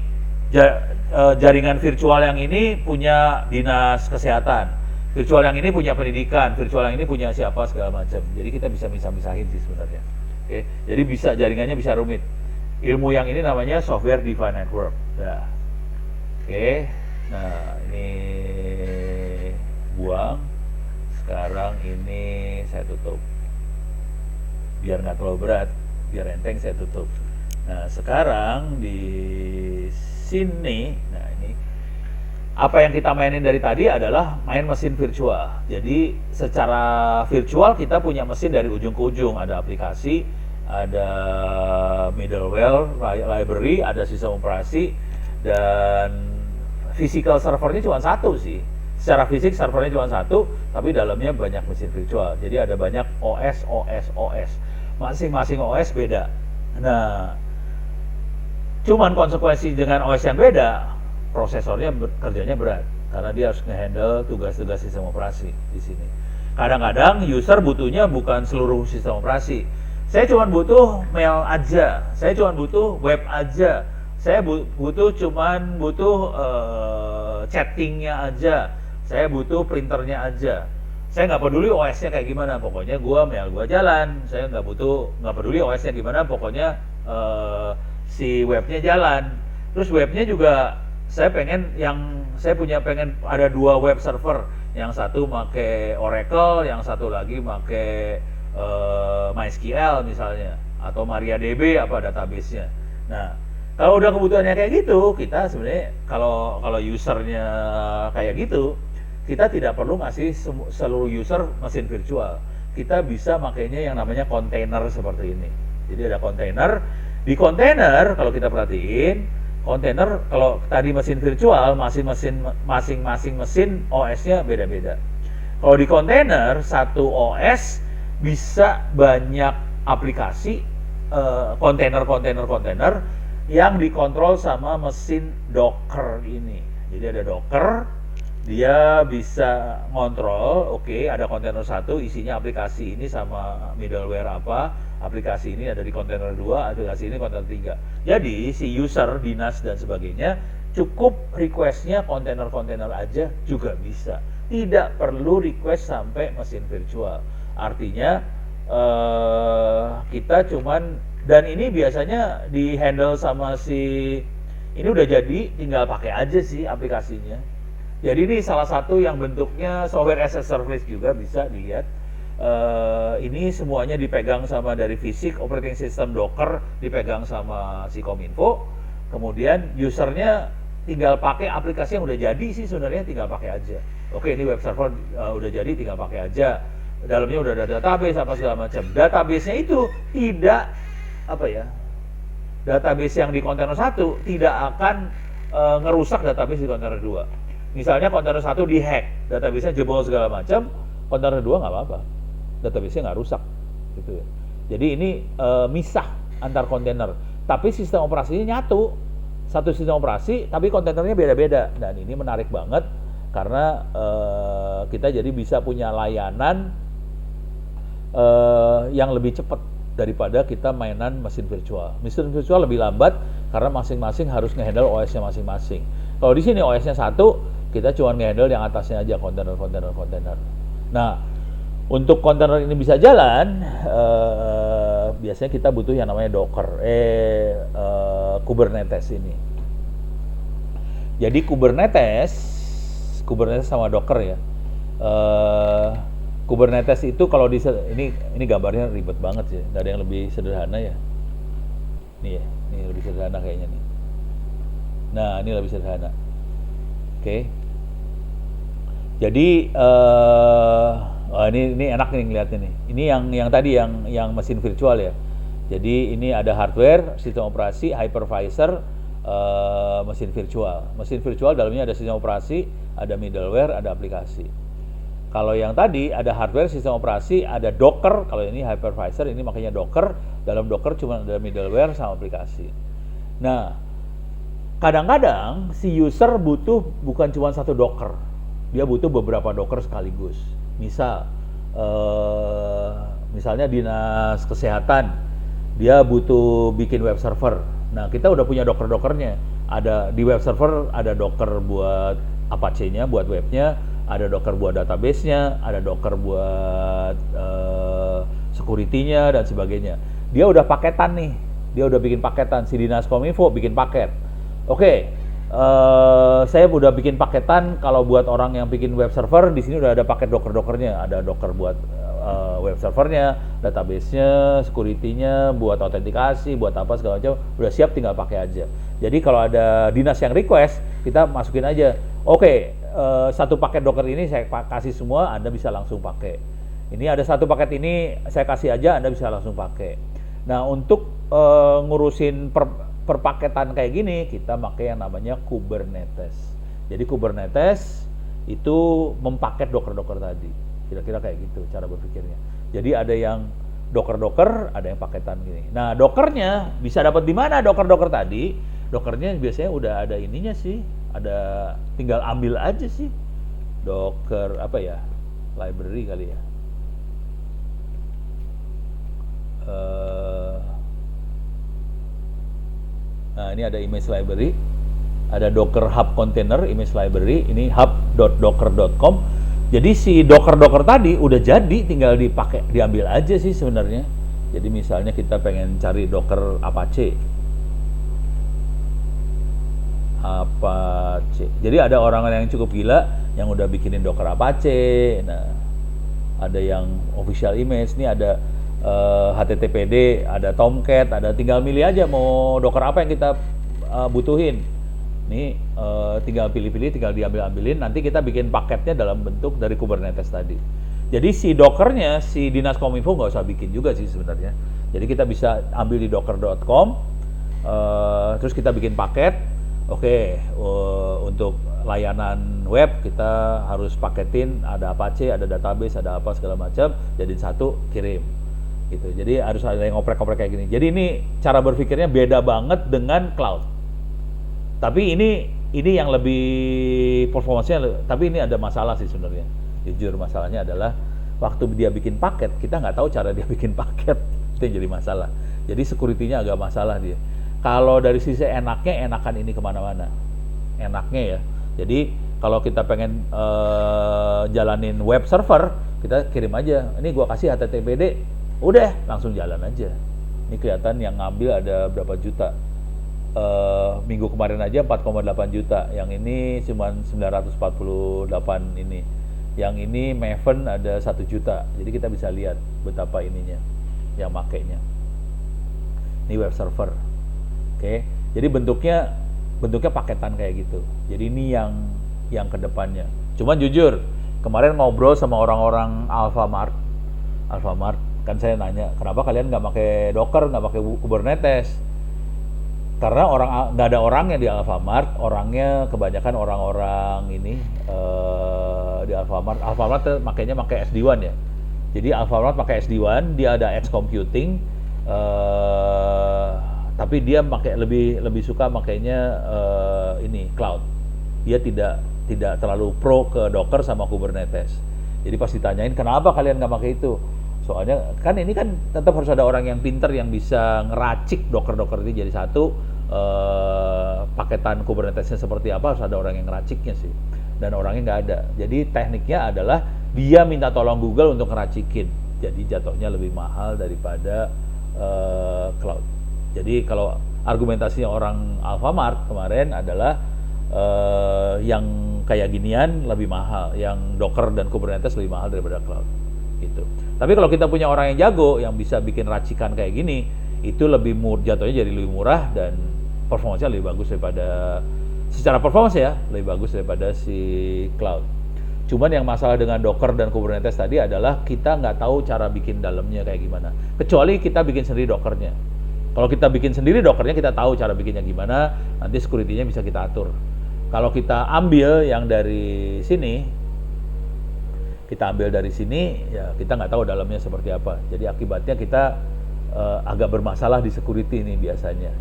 jaringan virtual yang ini punya dinas kesehatan. Virtual yang ini punya pendidikan, virtual yang ini punya siapa segala macam. Jadi kita bisa misah-misahin sih sebenarnya. Oke, jadi bisa jaringannya bisa rumit. Ilmu yang ini namanya software defined network. Nah, oke. Nah, ini buang. Sekarang ini saya tutup. Biar nggak terlalu berat, biar enteng saya tutup. Nah, sekarang di sini, nah ini apa yang kita mainin dari tadi adalah main mesin virtual. Jadi secara virtual kita punya mesin dari ujung ke ujung. Ada aplikasi, ada middleware, library, ada sistem operasi, dan physical servernya cuma satu sih. Secara fisik servernya cuma satu, tapi dalamnya banyak mesin virtual. Jadi ada banyak OS. Masing-masing OS beda. Nah, cuman konsekuensi dengan OS yang beda, prosesornya kerjanya berat karena dia harus ngehandle tugas-tugas sistem operasi di sini. Kadang-kadang user butuhnya bukan seluruh sistem operasi. Saya cuma butuh mail aja, saya cuma butuh web aja, saya butuh chattingnya aja, saya butuh printernya aja. Saya nggak peduli OS-nya kayak gimana, pokoknya mail gua jalan. Saya nggak peduli OS-nya gimana, pokoknya si webnya jalan. Terus webnya juga saya pengen ada 2 web server, yang satu pakai Oracle, yang satu lagi pakai MySQL misalnya, atau MariaDB apa database-nya. Nah, kalau udah kebutuhannya kayak gitu, kita sebenarnya kalau usernya kayak gitu, kita tidak perlu ngasih seluruh user mesin virtual. Kita bisa makainya yang namanya kontainer seperti ini. Jadi ada kontainer. Di kontainer kalau kita perhatiin, kontainer kalau tadi mesin virtual, masing-masing mesin OS-nya beda-beda. Kalau di kontainer, satu OS bisa banyak aplikasi, kontainer yang dikontrol sama mesin Docker ini. Jadi ada Docker, dia bisa ngontrol, oke, ada kontainer satu isinya aplikasi ini sama middleware apa, aplikasi ini ada di kontainer 2, aplikasi ini kontainer 3. Jadi si user, dinas dan sebagainya cukup requestnya kontainer-kontainer aja juga bisa. Tidak perlu request sampai mesin virtual. Artinya kita cuman, dan ini biasanya di handle sama si ini udah jadi, tinggal pakai aja sih aplikasinya. Jadi ini salah satu yang bentuknya software as a service juga bisa dilihat. Ini semuanya dipegang sama dari fisik, operating system Docker dipegang sama si Kominfo. Kemudian usernya tinggal pakai aplikasi yang udah jadi sih sebenarnya, tinggal pakai aja. Oke, ini web server udah jadi, tinggal pakai aja. Dalamnya udah ada database apa segala macam. Database-nya itu tidak database yang di kontainer 1 tidak akan ngerusak database di kontainer 2. Misalnya kontainer 1 dihack, database-nya jebol segala macam, kontainer 2 nggak apa-apa, database-nya nggak rusak, gitu ya. Jadi ini misah antar kontainer, tapi sistem operasinya nyatu, satu sistem operasi, tapi kontainernya beda-beda. Dan ini menarik banget karena kita jadi bisa punya layanan yang lebih cepat daripada kita mainan mesin virtual. Mesin virtual lebih lambat karena masing-masing harus ngehandle OS-nya masing-masing. Kalau di sini OS-nya satu, kita cuma ngehandle yang atasnya aja, kontainer. Nah, untuk kontainer ini bisa jalan, biasanya kita butuh yang namanya Docker, Kubernetes ini. Jadi Kubernetes sama Docker ya. Kubernetes itu kalau ini gambarnya ribet banget sih, nggak ada yang lebih sederhana ya. Nih ya, ini lebih sederhana kayaknya nih. Nah, ini lebih sederhana. Oke. Jadi Oh, ini enak nih ngeliatnya nih. Ini yang tadi yang mesin virtual ya. Jadi ini ada hardware, sistem operasi, hypervisor, mesin virtual. Mesin virtual dalamnya ada sistem operasi, ada middleware, ada aplikasi. Kalau yang tadi ada hardware, sistem operasi, ada Docker. Kalau ini hypervisor, ini makanya Docker. Dalam Docker cuma ada middleware sama aplikasi. Nah, kadang-kadang si user butuh bukan cuma satu Docker. Dia butuh beberapa Docker sekaligus. Misalnya dinas kesehatan, dia butuh bikin web server. Nah, kita udah punya Docker-Dockernya. Ada di web server, ada Docker buat Apache-nya, buat webnya, ada Docker buat database-nya, ada Docker buat security-nya dan sebagainya. Dia udah paketan nih, dia udah bikin paketan. Si Dinas Kominfo bikin paket. Oke, saya udah bikin paketan. Kalau buat orang yang bikin web server, di sini udah ada paket Docker-Dockernya. Ada Docker buat web servernya, database-nya, security-nya, buat autentikasi, buat apa segala macam, udah siap, tinggal pakai aja. Jadi kalau ada dinas yang request, kita masukin aja. Oke, satu paket Docker ini saya kasih semua, Anda bisa langsung pakai. Ini ada satu paket ini saya kasih aja, Anda bisa langsung pakai. Nah, untuk ngurusin perpaketan kayak gini, kita pakai yang namanya Kubernetes. Jadi Kubernetes itu mempaket Docker-Docker tadi. Kira-kira kayak gitu cara berpikirnya. Jadi ada yang Docker-Docker, ada yang paketan gini. Nah, Dockernya bisa dapat di mana Docker-Docker tadi? Dockernya biasanya udah ada ininya sih, ada tinggal ambil aja sih. Docker apa ya? Library kali ya. Nah, ini ada image library, ada Docker Hub Container image library, ini hub.docker.com. Jadi si Docker tadi udah jadi, tinggal dipakai, diambil aja sih sebenarnya. Jadi misalnya kita pengen cari Docker Apache. Jadi ada orang yang cukup gila yang udah bikinin Docker Apache. Nah, ada yang official image, nih ada HTTPD, ada Tomcat, ada, tinggal milih aja mau Docker apa yang kita butuhin. Nih tinggal pilih-pilih, tinggal diambil-ambilin, nanti kita bikin paketnya dalam bentuk dari Kubernetes tadi. Jadi si Dockernya, si Dinas Kominfo nggak usah bikin juga sih sebenarnya. Jadi kita bisa ambil di docker.com, terus kita bikin paket. Oke, untuk layanan web kita harus paketin, ada Apache, ada database, ada apa segala macam, jadiin satu, kirim. Gitu. Jadi harus ada yang ngoprek-ngoprek kayak gini. Jadi ini cara berpikirnya beda banget dengan cloud. Tapi ini yang lebih performanya, tapi ini ada masalah sih sebenarnya. Jujur masalahnya adalah waktu dia bikin paket, kita nggak tahu cara dia bikin paket, itu yang jadi masalah. Jadi security-nya agak masalah dia. Kalau dari sisi enaknya, enakan ini kemana-mana. Enaknya ya. Jadi kalau kita pengen jalanin web server, kita kirim aja. Ini gua kasih HTTPD, udah langsung jalan aja. Ini kelihatan yang ngambil ada berapa juta. Minggu kemarin aja 4,8 juta, yang ini cuma 948 ini, yang ini Maven ada 1 juta. Jadi kita bisa lihat betapa ininya yang makainya. Ini web server. Oke. Jadi bentuknya paketan kayak gitu. Jadi ini yang kedepannya. Cuman jujur, kemarin ngobrol sama orang-orang Alfamart, kan saya nanya, kenapa kalian nggak pakai Docker, nggak pakai Kubernetes? Karena nggak ada orangnya di Alfamart, orangnya kebanyakan orang-orang ini di Alfamart. Alfamart makanya pakai SD-WAN ya. Jadi Alfamart pakai SD-WAN, dia ada edge computing, tapi dia pakai lebih suka makainya ini cloud. Dia tidak terlalu pro ke Docker sama Kubernetes. Jadi pas ditanyain kenapa kalian nggak pakai itu? Soalnya kan ini kan tetap harus ada orang yang pinter yang bisa ngeracik Docker ini jadi satu. Paketan Kubernetesnya seperti apa, harus ada orang yang ngeraciknya sih. Dan orangnya nggak ada. Jadi tekniknya adalah dia minta tolong Google untuk ngeracikin. Jadi jatuhnya lebih mahal daripada cloud. Jadi kalau argumentasinya orang Alfamart kemarin adalah yang kayak ginian lebih mahal, yang Docker dan Kubernetes lebih mahal daripada cloud. Gitu. Tapi kalau kita punya orang yang jago yang bisa bikin racikan kayak gini, itu lebih jatuhnya jadi lebih murah dan performanya lebih bagus daripada, secara performance ya, lebih bagus daripada si cloud. Cuman yang masalah dengan Docker dan Kubernetes tadi adalah kita nggak tahu cara bikin dalamnya kayak gimana. Kecuali kita bikin sendiri Dockernya. Kalau kita bikin sendiri Dockernya, kita tahu cara bikinnya gimana, nanti security-nya bisa kita atur. Kalau kita ambil yang dari sini, ya kita nggak tahu dalamnya seperti apa. Jadi akibatnya kita agak bermasalah di security ini biasanya.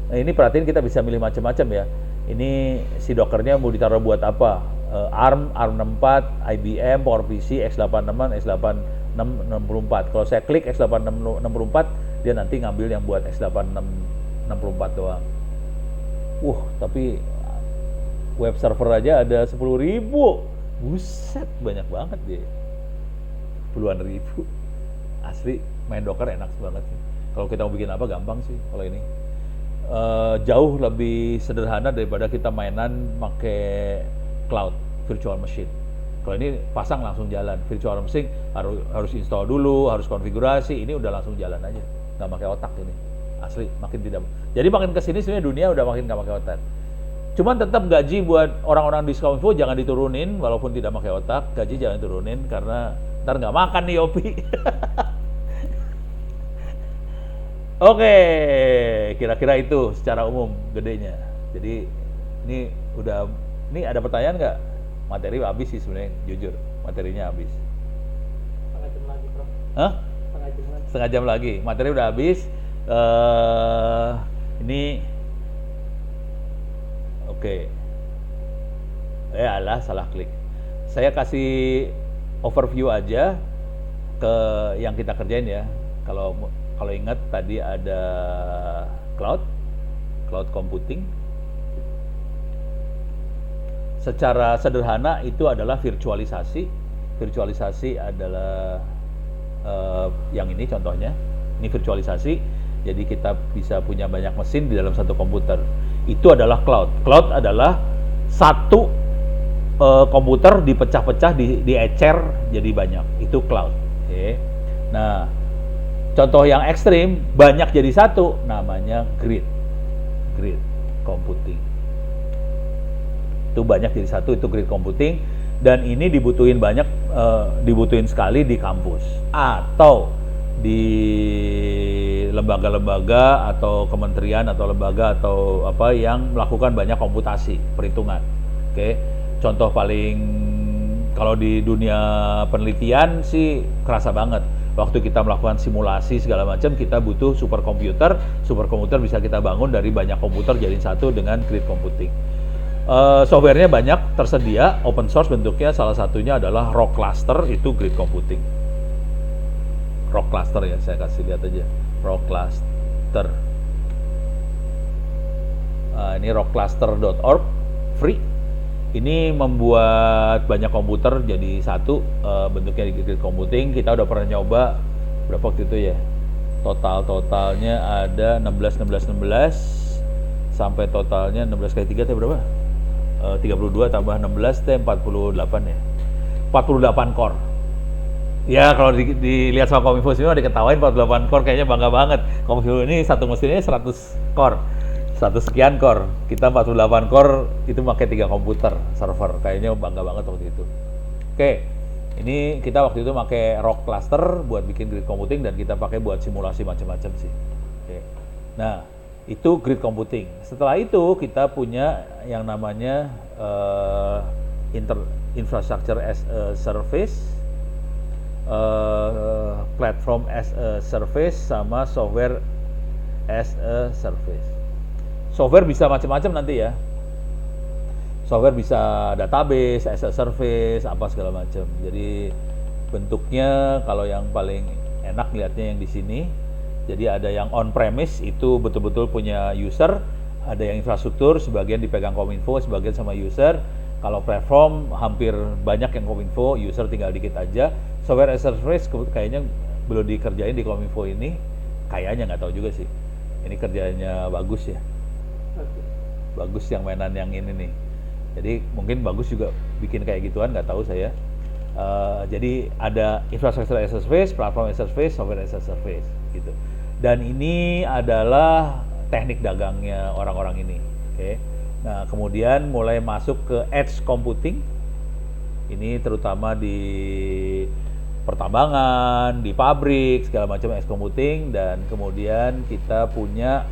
Nah ini perhatiin, kita bisa milih macam-macam ya. Ini si Dockernya mau ditaruh buat apa? ARM, ARM64, IBM, PowerPC, x86, x8664. Kalau saya klik x8664, dia nanti ngambil yang buat x8664 doang. Tapi web server aja ada 10.000. Buset, banyak banget dia. Puluhan ribu. Asli, main Docker enak banget sih. Kalau kita mau bikin apa, gampang sih kalau ini. Jauh lebih sederhana daripada kita mainan pakai cloud virtual machine. Kalau ini pasang langsung jalan. Virtual machine harus install dulu, harus konfigurasi. Ini udah langsung jalan aja, nggak pakai otak ini. Asli, makin tidak. Jadi makin kesini sebenarnya dunia udah makin nggak pakai otak. Cuman tetap gaji buat orang-orang di Kominfo jangan diturunin, walaupun tidak pakai otak. Gaji jangan turunin karena ntar nggak makan nih Yopi. Oke, kira-kira itu secara umum gedenya. Jadi ini ada pertanyaan nggak? Materi habis sih sebenarnya, jujur materinya habis. Setengah jam lagi, Prof. Hah? Setengah jam lagi. Setengah jam lagi, materi udah habis. Ini, oke. Alah, salah klik. Saya kasih overview aja ke yang kita kerjain ya. Kalau ingat tadi ada cloud computing. Secara sederhana itu adalah virtualisasi. Virtualisasi adalah yang ini contohnya. Ini virtualisasi. Jadi kita bisa punya banyak mesin di dalam satu komputer. Itu adalah cloud. Cloud adalah satu komputer dipecah-pecah, diecer jadi banyak. Itu cloud. Oke. Nah, contoh yang ekstrim, banyak jadi satu, namanya grid computing. Itu banyak jadi satu, itu grid computing, dan ini dibutuhin sekali di kampus atau di lembaga-lembaga atau kementerian atau lembaga atau apa yang melakukan banyak komputasi perhitungan. Oke. Contoh paling kalau di dunia penelitian sih kerasa banget. Waktu kita melakukan simulasi segala macam, kita butuh superkomputer. Superkomputer bisa kita bangun dari banyak komputer jadi satu dengan grid computing. Softwarenya banyak tersedia, open source bentuknya, salah satunya adalah Rock Cluster, itu grid computing. Rock Cluster ya, saya kasih lihat aja. Rock Cluster. Ini rockcluster.org, free. Ini membuat banyak komputer jadi satu, bentuknya di grid computing. Kita udah pernah nyoba berapa waktu itu ya? Totalnya ada 16 sampai totalnya 16 kali 3 itu berapa? 32 tambah 16 itu 48 ya. 48 core. Ya kalau dilihat sama Kominfo semua diketawain 48 core, kayaknya bangga banget. Kominfo ini satu mesinnya 100 core. 100 sekian core, kita 48 core itu pakai 3 komputer server, kayaknya bangga banget waktu itu. Oke, ini kita waktu itu pakai Rock Cluster buat bikin grid computing dan kita pakai buat simulasi macam-macam sih. Oke, nah itu grid computing. Setelah itu kita punya yang namanya infrastructure as a service, platform as a service, sama software as a service. Software bisa macam-macam nanti ya. Software bisa database, as a service, apa segala macam. Jadi bentuknya kalau yang paling enak lihatnya yang di sini. Jadi ada yang on premise, itu betul-betul punya user, ada yang infrastruktur, sebagian dipegang Kominfo, sebagian sama user. Kalau platform hampir banyak yang Kominfo, user tinggal dikit aja. Software as a service kayaknya belum dikerjain di Kominfo ini. Kayaknya nggak tahu juga sih. Ini kerjanya bagus ya. Bagus yang mainan yang ini nih. Jadi mungkin bagus juga bikin kayak gituan, nggak tahu saya. Jadi ada infrastructure as a service, platform as a service, software as a service gitu. Dan ini adalah teknik dagangnya orang-orang ini. Oke. Nah kemudian mulai masuk ke edge computing. Ini terutama di pertambangan, di pabrik, segala macam edge computing, dan kemudian kita punya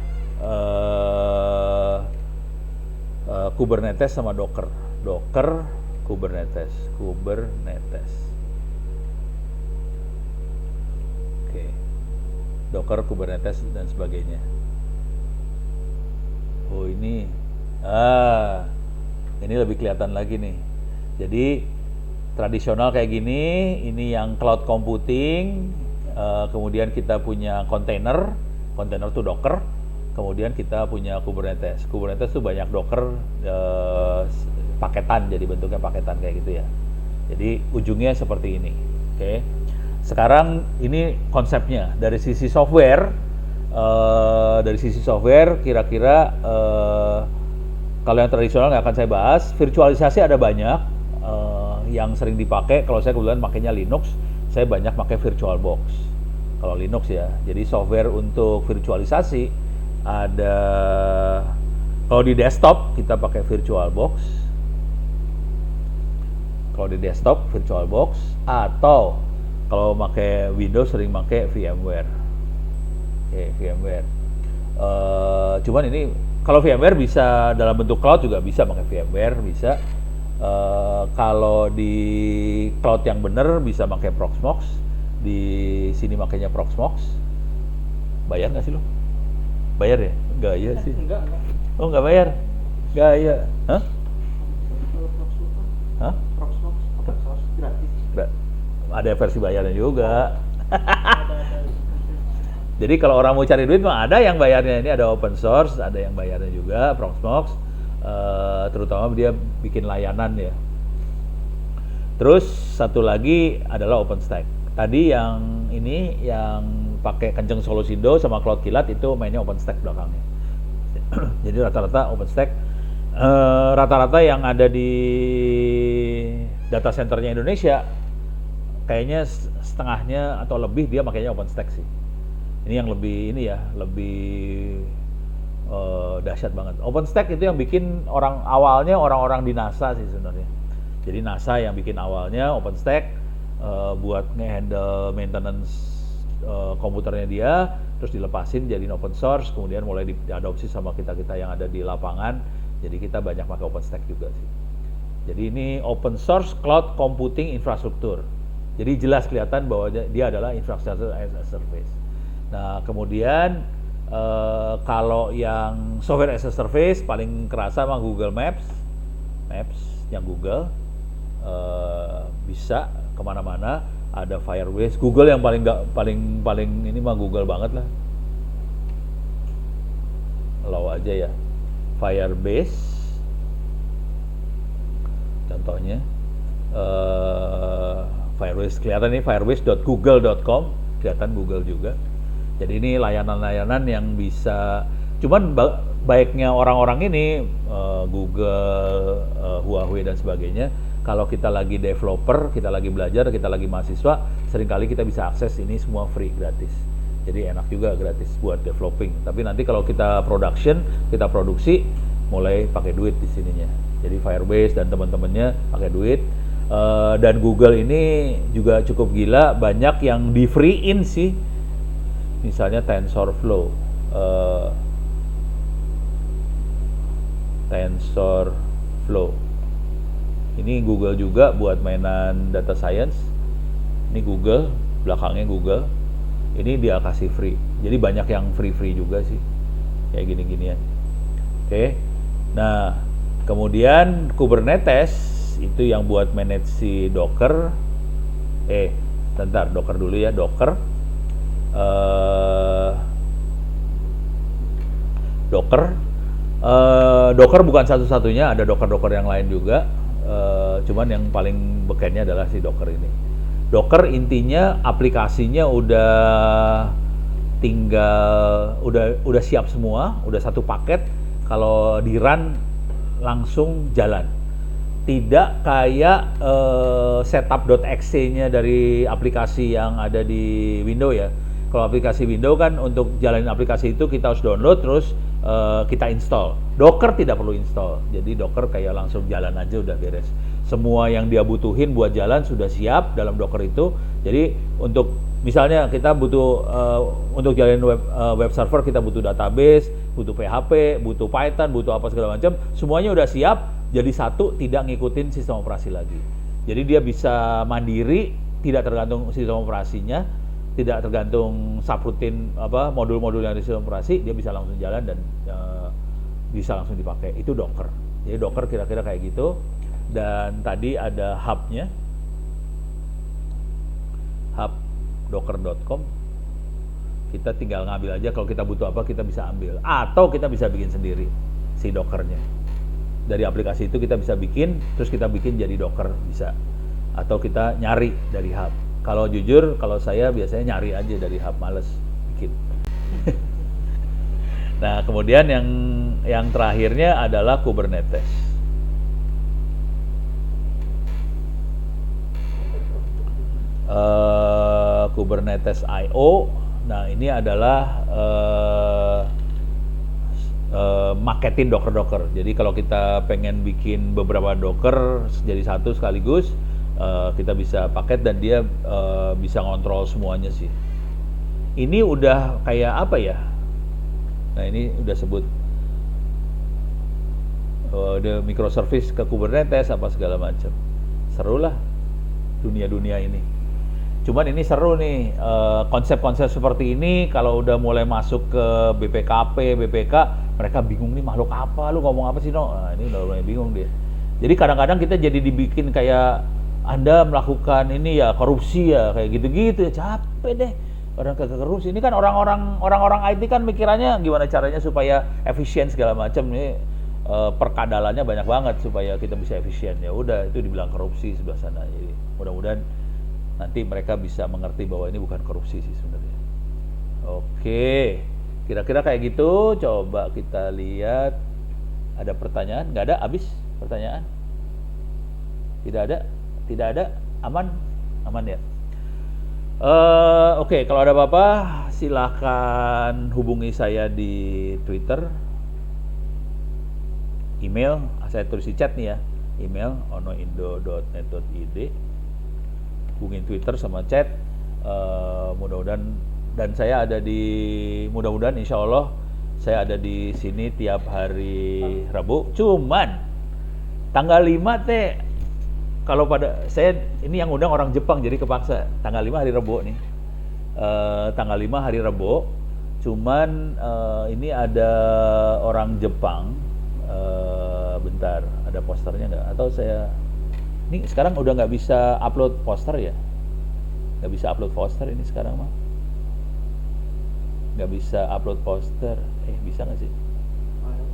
Kubernetes sama Docker. Docker, Kubernetes. Oke. Docker, Kubernetes dan sebagainya. Oh ini, ini lebih kelihatan lagi nih. Jadi tradisional kayak gini, ini yang cloud computing, kemudian kita punya kontainer tuh Docker, kemudian kita punya Kubernetes. Kubernetes tuh banyak Docker paketan, jadi bentuknya paketan kayak gitu ya. Jadi ujungnya seperti ini. Oke. Sekarang ini konsepnya dari sisi software. Kira-kira kalau yang tradisional nggak akan saya bahas. Virtualisasi ada banyak yang sering dipakai. Kalau saya kebetulan makainya Linux, saya banyak pakai VirtualBox. Kalau Linux ya, jadi software untuk virtualisasi ada. Kalau di desktop kita pakai VirtualBox. Kalau di desktop VirtualBox, atau kalau pakai Windows sering pakai VMware. Oke, VMware. Cuman ini kalau VMware bisa dalam bentuk cloud juga bisa pakai VMware, bisa. Kalau di cloud yang bener bisa pakai Proxmox. Di sini makanya Proxmox. Bayar nggak sih lo? Bayar ya? Gaya sih. Enggak. Oh nggak bayar? Gaya. Hah? Hah? Proxmox open source gratis. Ada versi bayarnya juga. Ada. Jadi kalau orang mau cari duit mah ada yang bayarnya, ini ada open source, ada yang bayarnya juga, Proxmox, terutama dia bikin layanan ya. Terus satu lagi adalah OpenStack. Tadi yang ini yang pakai Kenceng Solusindo sama Cloud Kilat itu mainnya OpenStack belakangnya. Jadi rata-rata OpenStack, rata-rata yang ada di data centernya Indonesia, kayaknya setengahnya atau lebih dia makanya OpenStack sih. Ini yang lebih ini ya, lebih dahsyat banget. OpenStack itu yang bikin awalnya orang-orang di NASA sih sebenarnya. Jadi NASA yang bikin awalnya OpenStack buat nge-handle maintenance komputernya dia, terus dilepasin jadi open source, kemudian mulai diadopsi sama kita-kita yang ada di lapangan. Jadi kita banyak pakai OpenStack juga sih. Jadi ini open source cloud computing infrastruktur. Jadi jelas kelihatan bahwa dia adalah infrastructure as a service. Nah, kemudian kalau yang software as a service paling kerasa sama Google Maps yang Google bisa kemana-mana. Ada Firebase, Google yang paling ini mah Google banget lah. Low aja ya, Firebase. Contohnya Firebase kelihatan nih, firebase.google.com, kelihatan Google juga. Jadi ini layanan-layanan yang bisa, cuman baiknya orang-orang ini Google, Huawei dan sebagainya, kalau kita lagi developer, kita lagi belajar, kita lagi mahasiswa, seringkali kita bisa akses ini semua free, gratis. Jadi enak juga gratis buat developing. Tapi nanti kalau kita production, kita produksi, mulai pakai duit di sininya. Jadi Firebase dan teman-temannya pakai duit. Dan Google ini juga cukup gila, banyak yang di free-in sih. Misalnya TensorFlow, ini Google juga buat mainan data science. Ini Google, belakangnya Google. Ini dia kasih free. Jadi banyak yang free juga sih, kayak gini-ginian. Oke. Nah, kemudian Kubernetes itu yang buat manage si Docker. Bentar, Docker dulu ya, Docker. Docker bukan satu-satunya, ada Docker yang lain juga. Cuman yang paling bekennya adalah si Docker ini. Docker intinya aplikasinya udah siap semua, udah satu paket. Kalau di run langsung jalan. Tidak kayak setup.exe-nya dari aplikasi yang ada di Windows ya. Kalau aplikasi Windows kan untuk jalanin aplikasi itu kita harus download terus kita install. Docker tidak perlu install. Jadi Docker kayak langsung jalan aja udah beres. semua yang dia butuhin buat jalan sudah siap dalam Docker itu. Jadi untuk misalnya kita butuh untuk jalanin web server, kita butuh database, butuh PHP, butuh Python, butuh apa segala macam, semuanya udah siap jadi satu, tidak ngikutin sistem operasi lagi. Jadi dia bisa mandiri, tidak tergantung sistem operasinya, tidak tergantung subroutine apa modul-modul yang di sistem operasi, dia bisa langsung jalan dan bisa langsung dipakai. Itu Docker. Jadi Docker kira-kira kayak gitu. Dan tadi ada hub-nya, hub docker.com. Kita tinggal ngambil aja, kalau kita butuh apa kita bisa ambil, atau kita bisa bikin sendiri si Dockernya. Dari aplikasi itu kita bisa bikin, terus kita bikin jadi Docker bisa, atau kita nyari dari hub. Kalau jujur, kalau saya biasanya nyari aja dari hub, males bikin. Nah, kemudian yang terakhirnya adalah Kubernetes. Kubernetes IO. Nah, ini adalah maketin Docker. Jadi kalau kita pengen bikin beberapa Docker jadi satu sekaligus, kita bisa paket dan dia bisa ngontrol semuanya sih. Ini udah kayak apa ya? Nah, ini udah sebut the microservice ke Kubernetes apa segala macam. Seru lah dunia-dunia ini. Cuman ini seru nih, konsep-konsep seperti ini kalau udah mulai masuk ke BPKP, BPK, mereka bingung nih, makhluk apa, lu ngomong apa sih, no? Nah, ini udah mulai bingung dia. Jadi kadang-kadang kita jadi dibikin kayak, Anda melakukan ini ya korupsi ya, kayak gitu-gitu ya, capek deh. Orang ke korupsi, ini kan orang-orang IT kan mikirannya gimana caranya supaya efisien segala macam nih, perkadalannya banyak banget supaya kita bisa efisien. Ya udah, itu dibilang korupsi sebelah sana. Jadi mudah-mudahan nanti mereka bisa mengerti bahwa ini bukan korupsi sih sebenarnya. Oke, kira-kira kayak gitu. Coba kita lihat, ada pertanyaan? Nggak ada? Habis pertanyaan? Tidak ada? Aman ya? Oke, kalau ada apa-apa silahkan hubungi saya di Twitter, email, saya tulis di chat nih ya, email onoindo.net.id, hubungin Twitter sama chat, mudah-mudahan, dan saya ada mudah-mudahan insya Allah saya ada di sini tiap hari Rabu. Cuman tanggal 5 teh, kalau pada saya ini yang undang orang Jepang jadi kepaksa, tanggal 5 hari Rabu nih, tanggal 5 hari Rabu, cuman ini ada orang Jepang, bentar, ada posternya nggak? Atau saya ini sekarang udah nggak bisa upload poster ya? Nggak bisa upload poster ini sekarang mah. Nggak bisa upload poster. Bisa nggak sih?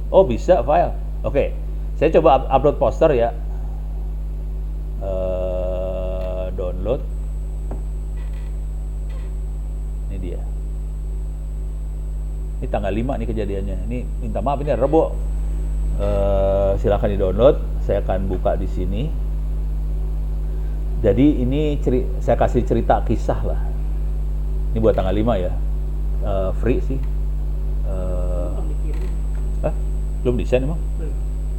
Oh, bisa file. Oke, saya coba upload poster ya. Download. Ini dia. Ini tanggal 5 nih kejadiannya. Ini minta maaf, ini Rebo. Silakan di-download. Saya akan buka di sini. Jadi ini saya kasih cerita kisah lah. Ini buat tanggal 5 ya. Free sih. Belum desain emang?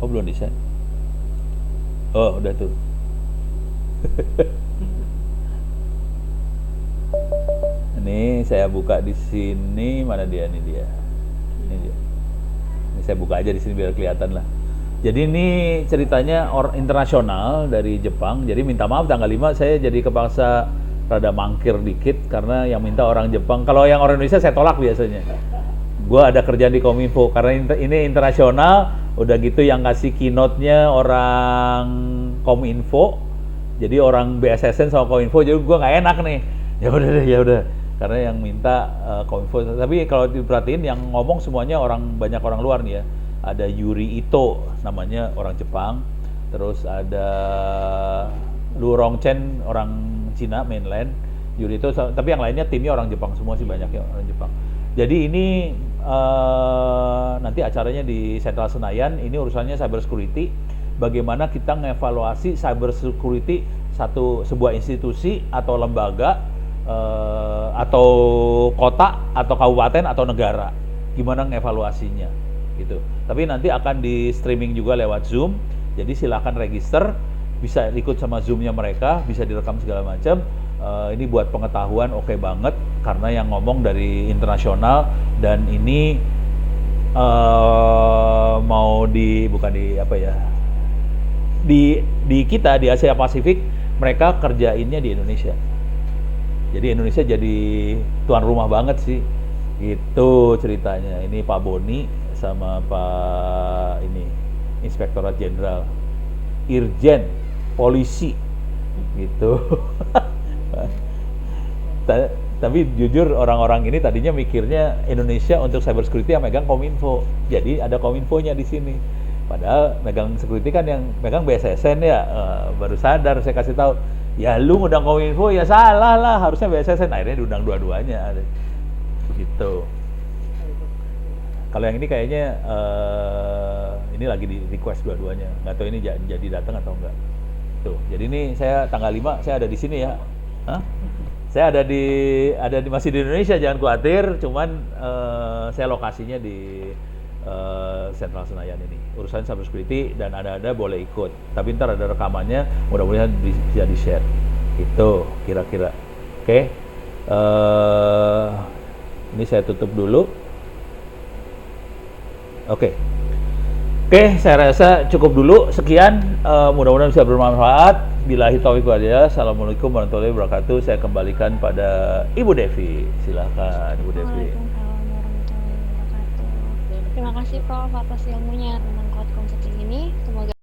Oh, belum desain. Oh, udah tuh. Ini saya buka di sini, mana dia? Ini dia. Ini saya buka aja di sini biar kelihatan lah. Jadi ini ceritanya internasional dari Jepang. Jadi minta maaf tanggal 5 saya jadi kepaksa rada mangkir dikit karena yang minta orang Jepang. Kalau yang orang Indonesia saya tolak biasanya. Gua ada kerjaan di Kominfo karena ini internasional. Udah gitu yang kasih keynote-nya orang Kominfo. Jadi orang BSSN sama Kominfo, jadi gue nggak enak nih. Ya udah. Karena yang minta Kominfo. Tapi kalau diperhatiin yang ngomong semuanya banyak orang luar nih ya. Ada Yuri Ito, namanya orang Jepang. Terus ada Lu Rongchen, orang Cina mainland. Yuri Ito, tapi yang lainnya timnya orang Jepang semua sih, banyaknya orang Jepang. Jadi ini nanti acaranya di Central Senayan. Ini urusannya cyber security. Bagaimana kita ngevaluasi cyber security sebuah institusi atau lembaga atau kota atau kabupaten atau negara, gimana ngevaluasinya gitu. Tapi nanti akan di streaming juga lewat Zoom, jadi silakan register. bisa ikut sama Zoom-nya mereka, bisa direkam segala macam. Ini buat pengetahuan oke banget karena yang ngomong dari internasional dan ini mau bukan di apa ya, di kita di Asia Pasifik mereka kerjainnya di Indonesia. Jadi Indonesia jadi tuan rumah banget sih. Itu ceritanya. Ini Pak Boni sama Pak ini Inspektorat Jenderal, Irjen Polisi gitu. Tapi jujur orang-orang ini tadinya mikirnya Indonesia untuk cyber security yang megang Kominfo. Jadi ada Kominfonya di sini. Padahal megang security kan yang megang BSSN ya. Baru sadar saya kasih tahu. Ya lu ngundang Kominfo ya salah lah, harusnya BSSN. Akhirnya diundang dua-duanya. Gitu. Kalau yang ini kayaknya ini lagi di request dua-duanya. Nggak tahu ini jadi datang atau enggak. Tuh. Jadi ini saya tanggal 5 saya ada di sini ya. Hah? Saya ada di masih di Indonesia, jangan khawatir. Cuman saya lokasinya di Sentral Senayan ini. Urusan cyber security dan ada boleh ikut. Tapi ntar ada rekamannya, mudah-mudahan bisa di-share. Itu kira-kira. Oke. Ini saya tutup dulu. Oke, saya rasa cukup dulu. Sekian, mudah-mudahan bisa bermanfaat. Billahi taufiq wal hidayah. Assalamualaikum warahmatullahi wabarakatuh. Saya kembalikan pada Ibu Devi. Silakan, Ibu Devi. Waalaikumsalam warahmatullahi wabarakatuh. Terima kasih Prof atas ilmunya tentang cloud computing.